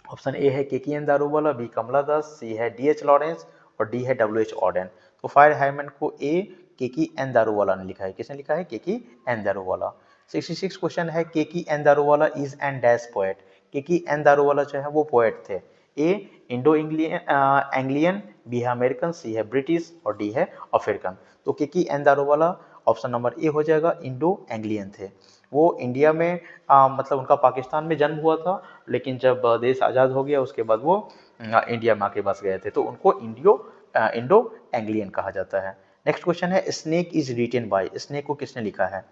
ऑप्शन ए है Keki N Daruwalla, B Kamala Das, C है डी एच लॉरेंस और डी है डब्ल्यू एच ऑर्डन। तो फायर हाइमन को ए केकी एन दारूवाला ने लिखा है। किसने लिखा है? केकी एन दारूवाला। 66 क्वेश्चन है Keki N Daruwalla is an dash poet. Keki N Daruwalla जो है वो पोएट थे। ए इंडो एंग्लियन, बी है अमेरिकन, सी है ब्रिटिश और डी है अफ्रीकन। तो Keki N Daruwalla option number A हो जाएगा, इंडो एंग्लियन थे। वो इंडिया में मतलब उनका पाकिस्तान में जन्म हुआ था, लेकिन जब देश आज़ाद हो गया उसके बाद वो इंडिया में आके बस गए थे, तो उनको इंडो एंग्लियन कहा जाता है। नेक्स्ट क्वेश्चन है snake is written by. Snake को किसने लिखा है?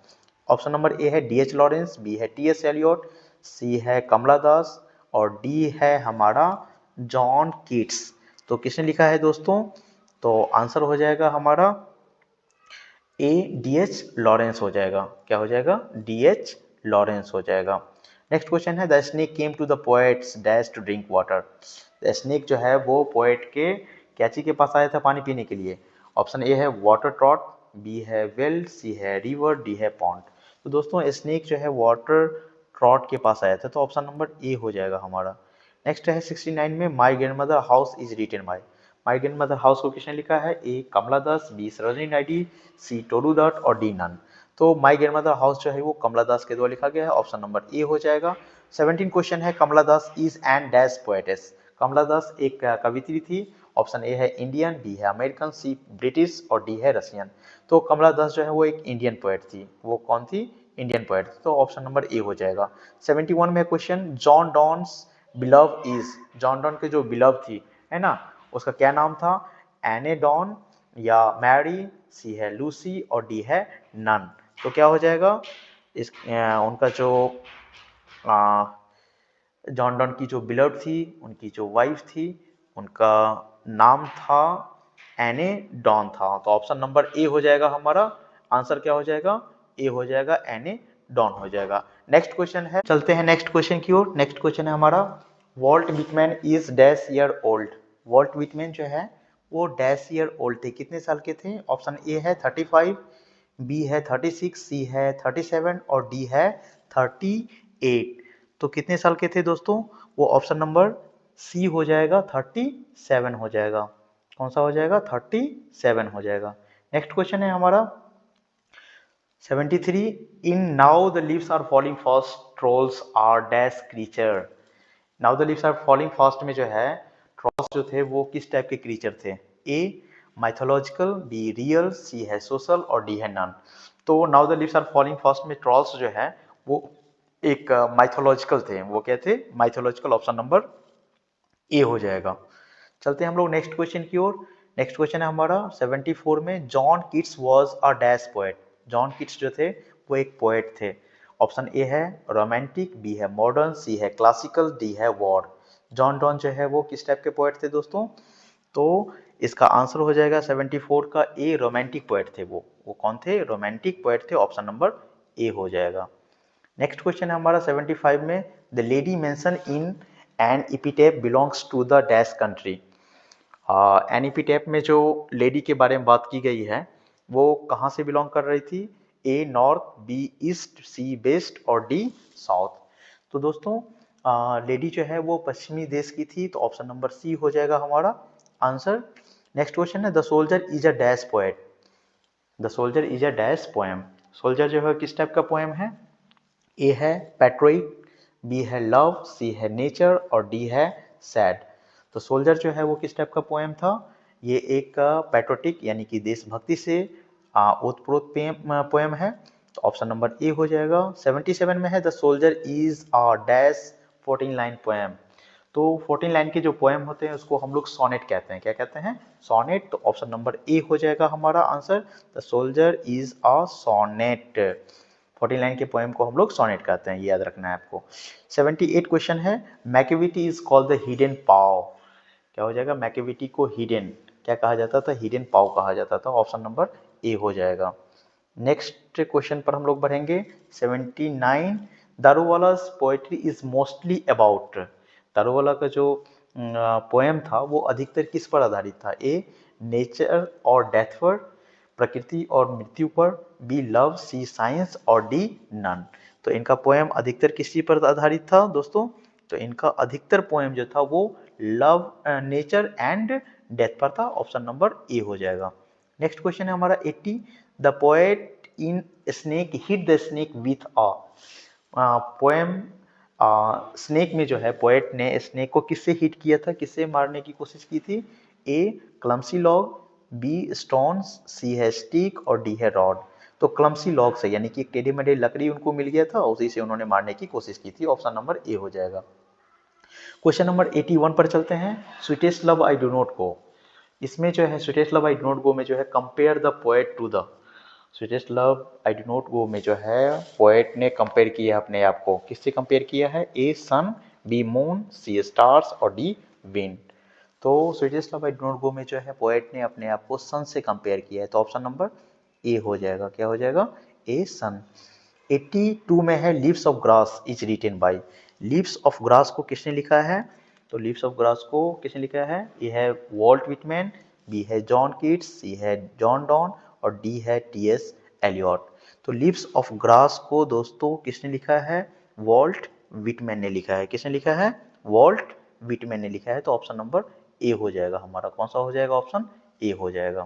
ऑप्शन नंबर ए है डी एच लॉरेंस, बी है टी एस एलियट, सी है कमला दास और डी है हमारा जॉन कीट्स। तो किसने लिखा है दोस्तों? तो आंसर हो जाएगा हमारा ए डी एच लॉरेंस हो जाएगा। क्या हो जाएगा? डी एच लॉरेंस हो जाएगा। नेक्स्ट क्वेश्चन है the snake came to the poet's dash to drink water. The snake जो है वो पोएट के कैची के पास आया था पानी पीने के लिए। ऑप्शन ए है वाटर ट्रॉट, बी है वेल, सी है रिवर, डी है पॉन्ड। तो दोस्तों स्नेक जो है वाटर ट्रॉट के पास आया था, तो ऑप्शन नंबर ए हो जाएगा हमारा। नेक्स्ट है 69 में my grandmother house is written by. My grandmother house को किसने लिखा है? A Kamala Das, B Sarojini Naidu, C Toru Dutt और डी नन। तो माई ग्रैंड मदर हाउस जो है वो कमला दास के द्वारा लिखा गया है। ऑप्शन नंबर ए हो जाएगा। 17 क्वेश्चन है Kamala Das is an dash poetess. Kamala दास एक कवित्री थी। ऑप्शन ए है इंडियन, बी है अमेरिकन, सी ब्रिटिश और डी है रशियन। तो कमला दास जो है वो एक इंडियन पोएट थी। वो कौन थी? Indian poet. तो ऑप्शन नंबर ए हो जाएगा। 71 में question John Donne's beloved is. John Donne के जो बिलव थी है ना, उसका क्या नाम था? एने डॉन, या मैरी, सी है लूसी और डी है नन। तो क्या हो जाएगा उनका जो जॉन डॉन की जो बिलव थी, उनकी जो वाइफ थी, उनका नाम था एने डॉन था। तो ऑप्शन नंबर ए हो जाएगा हमारा आंसर। क्या हो जाएगा? ए हो जाएगा, एने डॉन हो जाएगा। नेक्स्ट क्वेश्चन है, चलते हैं नेक्स्ट क्वेश्चन की ओर। नेक्स्ट क्वेश्चन है हमारा, vault Whitman is dash year old. Walt Whitman जो है वो डैश ईयर ओल्ड थे, कितने साल के थे? ऑप्शन ए है 35, बी है 36, सी है 37 और डी है 38। तो कितने साल के थे दोस्तों? वो ऑप्शन नंबर सी हो जाएगा, 37 हो जाएगा। कौन सा हो जाएगा? 37 हो जाएगा। नेक्स्ट क्वेश्चन है हमारा 73, in now the leaves are falling fast trolls are dash creature. Now the leaves are falling fast में जो है ट्रोल्स जो थे वो किस टाइप के क्रीचर थे? A mythological, B real, C है सोशल और डी है नन। तो now the leaves are falling fast में ट्रोल्स जो है वो एक माइथोलॉजिकल थे। वो क्या थे? माइथोलॉजिकल। ऑप्शन नंबर ए हो जाएगा। चलते हैं हम लोग नेक्स्ट क्वेश्चन की ओर। नेक्स्ट क्वेश्चन है हमारा 74 में, John Keats was a dash poet. John Keats जो थे वो एक पोएट थे। ऑप्शन ए है रोमांटिक, बी है मॉडर्न, सी है क्लासिकल, डी है वॉर। जॉन डॉन जो है वो किस टाइप के पोएट थे दोस्तों? तो इसका आंसर हो जाएगा 74 का ए, रोमांटिक पोएट थे वो कौन थे? रोमांटिक पोएट थे। ऑप्शन नंबर ए हो जाएगा। नेक्स्ट क्वेश्चन है हमारा 75 में, the lady mention in an epitaph belongs to the dash country. An epitaph में जो लेडी के बारे में बात की गई है वो कहाँ से बिलोंग कर रही थी? ए नॉर्थ, बी ईस्ट, सी वेस्ट और डी साउथ। तो दोस्तों लेडी जो है वो पश्चिमी देश की थी। तो ऑप्शन नंबर सी हो जाएगा हमारा आंसर। नेक्स्ट क्वेश्चन है, the soldier is a dash poet. The soldier is a dash poem. Soldier जो है किस टाइप का पोएम है? ए है पैट्रिक, बी है लव, सी है नेचर और डी है सैड। तो सोल्जर जो है वो किस टाइप का पोएम था? ये एक पैट्रियोटिक यानी कि देशभक्ति से ओतप्रोत पोएम है। तो ऑप्शन नंबर ए हो जाएगा। 77 में है, the soldier is a dash 14 line poem. तो 14 लाइन के जो पोएम होते हैं उसको हम लोग सोनेट कहते हैं। क्या कहते हैं? सोनेट। तो ऑप्शन नंबर ए हो जाएगा हमारा answer, the soldier is a sonnet. 14 line के पोएम को हम लोग सोनेट कहते हैं, ये याद रखना है आपको। 78 क्वेश्चन है, Macavity is called the hidden paw. क्या हो जाएगा? मैकेविटी को हिडन क्या कहा जाता था? हिडन पाव कहा जाता था। ऑप्शन नंबर ए हो जाएगा। नेक्स्ट क्वेश्चन पर हम लोग बढ़ेंगे 79, Daruwalla's poetry is mostly about. Daruwalla का जो पोएम था वो अधिकतर किस पर आधारित था? ए नेचर और डेथ पर, प्रकृति और मृत्यु पर, बी लव, सी साइंस और डी नन। तो इनका पोएम अधिकतर किस चीज पर आधारित था दोस्तों? तो इनका अधिकतर पोएम जो था वो लव, नेचर एंड डेथ पर था। ऑप्शन नंबर ए हो जाएगा। नेक्स्ट क्वेश्चन है हमारा 80, the poet in snake hit the snake with a. Poem snake में जो है पोएट ने स्नेक को किससे हिट किया था, किससे मारने की कोशिश की थी? ए क्लमसी लॉग, बी स्टोन्स, सी है स्टिक और डी है रॉड। तो क्लमसी लॉग से यानी कि एक टेढ़ी मेढ़ी लकड़ी उनको मिल गया था, उसी से उन्होंने मारने की कोशिश की थी। ऑप्शन नंबर ए हो जाएगा। क्वेश्चन नंबर 81 पर चलते हैं, sweetest love I do not go. इसमें जो है sweetest love I do not go में जो है compare the poet to the. Sweetest love I do not go में जो है पोएट ने कंपेयर किया अपने आप को, किससे कंपेयर किया है? ए सन, बी मून, सी स्टार्स और डी विंड। तो sweetest love I do not go में जो है पोएट ने अपने आप को सन से कंपेयर किया है। तो ऑप्शन नंबर ए हो जाएगा। क्या हो जाएगा? ए सन। 82 में है, leaves of grass is written by. Leaves of grass को किसने लिखा है? तो लीव्स ऑफ ग्रास को किसने लिखा है? ए है वॉल्ट विटमैन, बी है जॉन कीट्स, सी है जॉन डॉन और डी है टी.एस. एलियट। तो लीव्स ऑफ ग्रास को दोस्तों किसने लिखा है? वॉल्ट विटमैन ने लिखा है। किसने लिखा है? वॉल्ट विटमैन ने लिखा है। तो ऑप्शन नंबर ए हो जाएगा हमारा। कौन सा हो जाएगा? ऑप्शन ए हो जाएगा।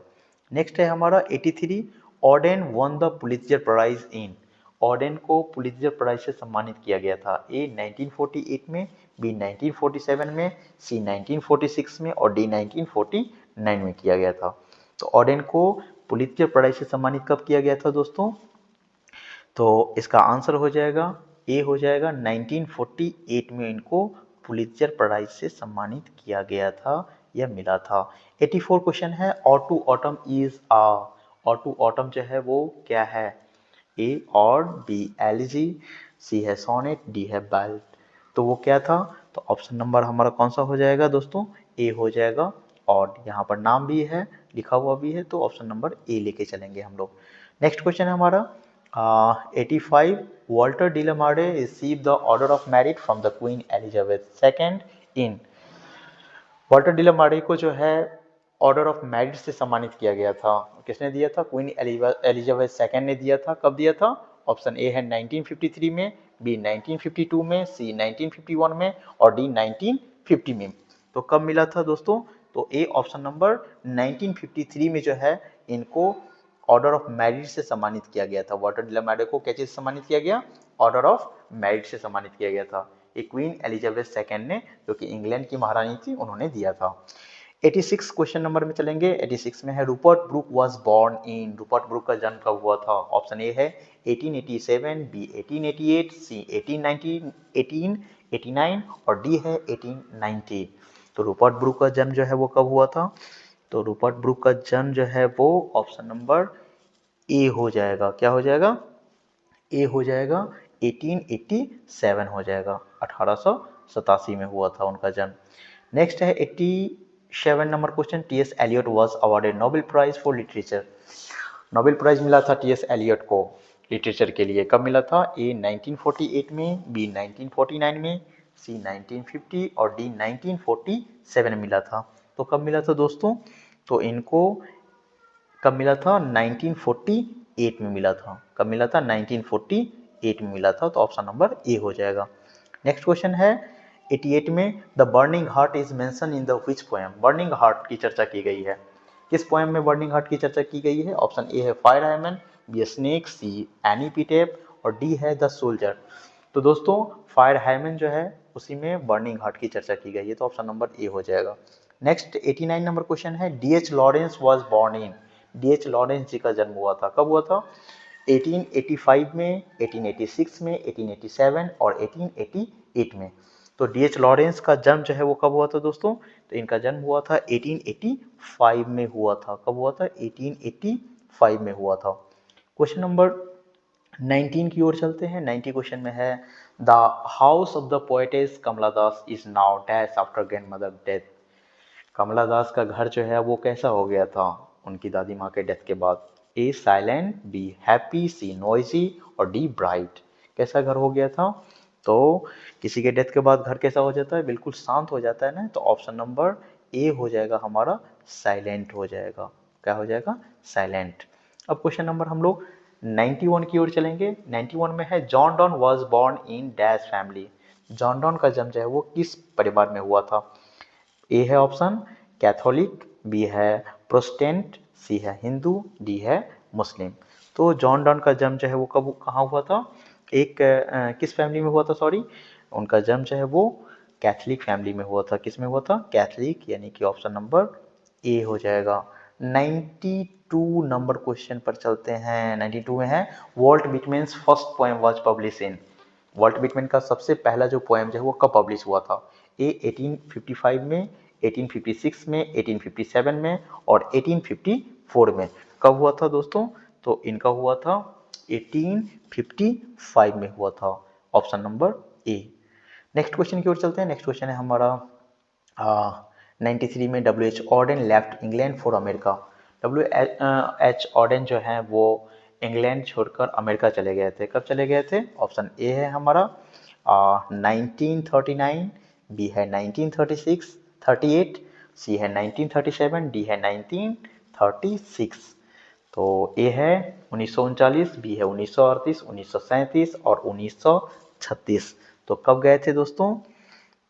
नेक्स्ट है हमारा 83, Auden won the Pulitzer prize in. Auden को पुलित्जर प्राइज से सम्मानित किया गया था। ए 1948 में, बी 1947 में, सी 1946 में और डी 1949 में किया गया था। तो ऑडेन को पुलित्जर प्राइज से सम्मानित कब किया गया था दोस्तों? तो इसका आंसर हो जाएगा ए हो जाएगा, 1948 में इनको पुलित्जर प्राइज से सम्मानित किया गया था। यह मिला था। 84 क्वेश्चन है, और टू ऑटम इज आ, और टू ऑटम जो है वो क्या है? ए और, बी एलिजी, सी है सोनेट, डी है बैल्ट। तो वो क्या था? तो ऑप्शन नंबर हमारा कौन सा हो जाएगा दोस्तों? ए हो जाएगा। और यहाँ पर नाम भी है, लिखा हुआ भी है, तो ऑप्शन नंबर ए लेके चलेंगे हम लोग। नेक्स्ट क्वेश्चन है हमारा 85, Walter de la Mare receive the order of merit from the Queen Elizabeth second in. Walter de la Mare को जो है ऑर्डर ऑफ मेरिट से सम्मानित किया गया था। किसने दिया था? क्वीन एलिजाबेथ सेकेंड ने दिया था। कब दिया था? ऑप्शन ए है 1953 में, बी 1952 में, सी 1951 में और डी 1950 में। तो कब मिला था दोस्तों? तो ए ऑप्शन नंबर 1953 में जो है इनको ऑर्डर ऑफ मेरिट से सम्मानित किया गया था। वॉल्टर डिलेमार्डे को क्या चीज से सम्मानित किया गया? ऑर्डर ऑफ मेरिट से सम्मानित किया गया था। ये क्वीन एलिजाबेथ सेकेंड ने, जो कि इंग्लैंड की महारानी थी, उन्होंने दिया था। 86 क्वेश्चन नंबर में चलेंगे। 86 में है Rupert Brooke was born in. Rupert Brooke का जन्म कब हुआ था? ऑप्शन ए है 1887, बी 1888, सी 1889 और डी है 1890। तो रूपर्ट ब्रूक का जन्म जो है वो कब हुआ था? तो रूपर्ट ब्रूक का जन्म जो है वो ऑप्शन नंबर ए हो जाएगा। क्या हो जाएगा? ए हो जाएगा, 1887 हो जाएगा। 1887 में हुआ था उनका जन्म। नेक्स्ट है 87 number question, T S Eliot was awarded Nobel prize for literature. Nobel prize मिला था टी एस एलियट को लिटरेचर के लिए। कब मिला था? ए 1948 में, बी 1949 में, सी 1950 और डी 1947 में मिला था। तो कब मिला था दोस्तों? तो इनको कब मिला था? 1948 में मिला था। कब मिला था? 1948 में मिला था। तो ऑप्शन नंबर ए हो जाएगा। नेक्स्ट क्वेश्चन है 88 में, the burning heart is mention in the which poem. Burning heart की चर्चा की गई है। किस पोएम में बर्निंग हार्ट की चर्चा की गई है? ऑप्शन ए है fire hymn, B snake, C an epitaph और डी है द सोल्जर। तो दोस्तों फायर हाइमन जो है उसी में बर्निंग हार्ट की चर्चा की गई है। तो ऑप्शन नंबर ए हो जाएगा। नेक्स्ट 89 नंबर क्वेश्चन है, D H Lawrence was born in. D H Lawrence ji का जन्म हुआ था। कब हुआ था? 1885 में, 1886 में, 1887 और 1888 में। तो डी एच लॉरेंस का जन्म जो है वो कब हुआ था दोस्तों? तो इनका जन्म हुआ था 1885 में हुआ था। कब हुआ था? 1885 में हुआ था। क्वेश्चन नंबर 19 की ओर चलते हैं। 90 क्वेश्चन में है, the house of the poetess Kamala Das is now dash after grandmother death. Kamala Das का घर जो है वो कैसा हो गया था उनकी दादी माँ के डेथ के बाद? A silent, B happy, C noisy और डी ब्राइट। कैसा घर हो गया था? तो किसी के डेथ के बाद घर कैसा हो जाता है? बिल्कुल शांत हो जाता है ना। तो ऑप्शन नंबर ए हो जाएगा हमारा, साइलेंट हो जाएगा। क्या हो जाएगा? साइलेंट। अब क्वेश्चन नंबर हम लोग 91 की ओर चलेंगे। 91 में है, John don was born in dash family. John Donne का जन्म जो है वो किस परिवार में हुआ था? ए है ऑप्शन कैथोलिक, बी है प्रोटेस्टेंट, सी है हिंदू, डी है मुस्लिम। तो जॉन डॉन का जन्म जो है वो कब कहाँ हुआ था? किस फैमिली में हुआ था? सॉरी, उनका जन्म जो है वो कैथलिक फैमिली में हुआ था। किस में हुआ था? कैथलिक, यानी कि ऑप्शन नंबर ए हो जाएगा। 92 नंबर क्वेश्चन पर चलते हैं। 92 में है, Walt Whitman's first poem was publish in. Walt Whitman का सबसे पहला जो पोएम जो है वो कब पब्लिश हुआ था? ए 1855 में, 1856 में, 1857 में और 1854 में। कब हुआ था दोस्तों? तो इनका हुआ था 1855 में हुआ था। ऑप्शन नंबर ए। नेक्स्ट क्वेश्चन की ओर चलते हैं। नेक्स्ट क्वेश्चन है हमारा 93 में, W H Orton left England for America. W H Orton जो है वो इंग्लैंड छोड़कर अमेरिका चले गए थे। कब चले गए थे? ऑप्शन ए है हमारा 1939, बी है 1936 38, सी है 1937, डी है 1936। तो ए है 1939, बी है 1938, 1937 और 1936। तो कब गए थे दोस्तों?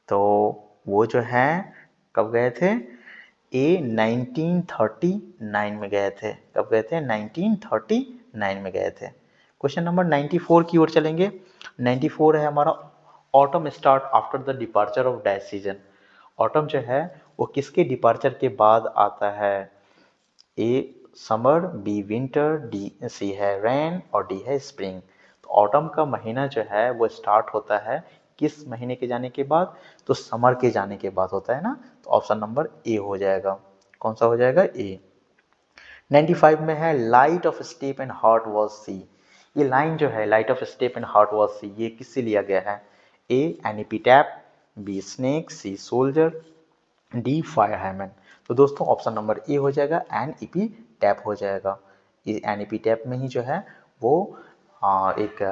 तो वो जो है कब गए थे? ए 1939 में गए थे। कब गए थे? 1939 में गए थे। क्वेश्चन नंबर 94 की ओर चलेंगे। 94 है हमारा, autumn start after the departure of dash season. Autumn जो है वो किसके डिपार्चर के बाद आता है? A summer, B winter, D C है रेन और डी है स्प्रिंग। तो ऑटम का महीना जो है वो स्टार्ट होता है किस महीने के जाने के बाद? तो समर के जाने के बाद होता है ना, तो ऑप्शन नंबर ए हो जाएगा। कौन सा हो जाएगा? ए। 95 में है light of step and heart was she. ये लाइन जो है light of step and heart was she, ये किससे लिया गया है? A an epitaph, B snake, C soldier, D fire hymn. तो दोस्तों ऑप्शन नंबर ए हो जाएगा, एनिपीटैप हो जाएगा। एनिपीटैप में ही जो है वो एक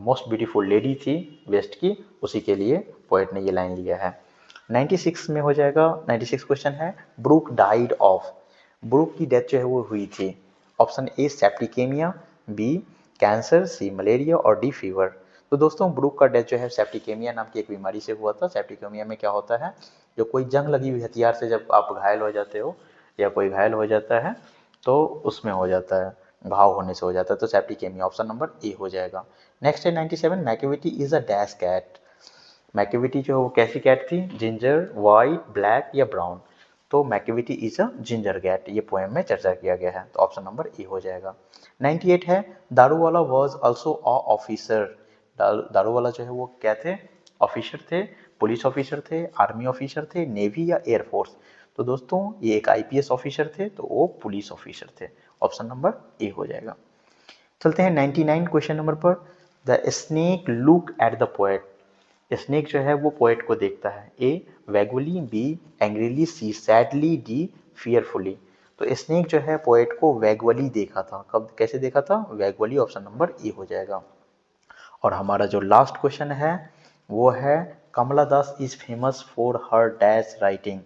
मोस्ट ब्यूटीफुल लेडी थी वेस्ट की, उसी के लिए पोएट ने ये लाइन लिया है। 96 में हो जाएगा, 96 क्वेश्चन है, ब्रूक डाइड ऑफ। ब्रूक की डेथ जो है वो हुई थी, option A septicaemia, B cancer, C malaria और डी फीवर। तो दोस्तों ब्रूक का डेथ जो है सेप्टिकेमिया नाम की एक बीमारी से हुआ था। सेप्टिकेमिया में क्या होता है, जो कोई जंग लगी हुई हथियार से जब आप घायल हो जाते हो या कोई घायल हो जाता है तो उसमें हो जाता है, घाव होने से हो जाता है, तो सेप्टिकेमिया ऑप्शन नंबर ए हो जाएगा। नेक्स्ट है 97, Macavity is a dash cat. Macavity जो वो कैसी कैट थी? जिंजर, वाइट, ब्लैक या ब्राउन? तो Macavity is a ginger cat, ये पोएम में चर्चा किया गया है, तो ऑप्शन नंबर ए हो जाएगा। 98 है, Daruwalla was also a officer. Daruwalla जो है वो क्या थे? ऑफिसर थे, पुलिस ऑफिसर थे, आर्मी ऑफिसर थे, नेवी या एयरफोर्स? तो दोस्तों ये एक आईपीएस ऑफिसर थे, तो वो पुलिस ऑफिसर थे, ऑप्शन नंबर ए हो जाएगा। चलते हैं 99 क्वेश्चन नंबर पर। The snake look at the poet. Snake जो है वो पोएट को देखता है, ए वैगुअली, बी एंग्रीली, सी सैडली, डी फियरफुली। तो स्नेक जो है पोएट को वैगुअली देखा था। कब, कैसे देखा था? वैगुअली, ऑप्शन नंबर ए हो जाएगा। और हमारा जो लास्ट क्वेश्चन है वो है, Kamala Das is famous for her dash writing.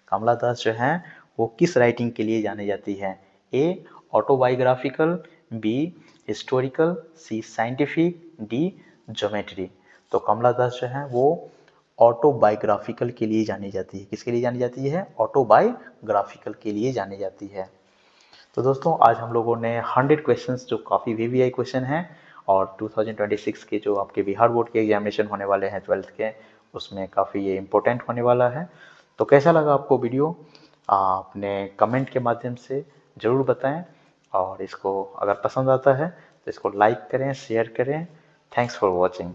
Kamala Das जो है वो किस राइटिंग के लिए जानी जाती है? ए ऑटोबायोग्राफिकल, बी हिस्टोरिकल, सी साइंटिफिक, डी ज्योमेट्री। तो कमला दास जो है वो ऑटोबायोग्राफिकल के लिए जानी जाती है। किसके लिए जानी जाती है? ऑटोबायोग्राफिकल के लिए जानी जाती है। तो दोस्तों आज हम लोगों ने 100 क्वेश्चंस, जो काफ़ी वीवीआई क्वेश्चन हैं, और 2026 के जो आपके बिहार बोर्ड के एग्जामिनेशन होने वाले हैं 12th के, उसमें काफ़ी ये इम्पोर्टेंट होने वाला है। तो कैसा लगा आपको वीडियो? आपने कमेंट के माध्यम से ज़रूर बताएं, और इसको अगर पसंद आता है तो इसको लाइक करें, शेयर करें। Thanks for watching.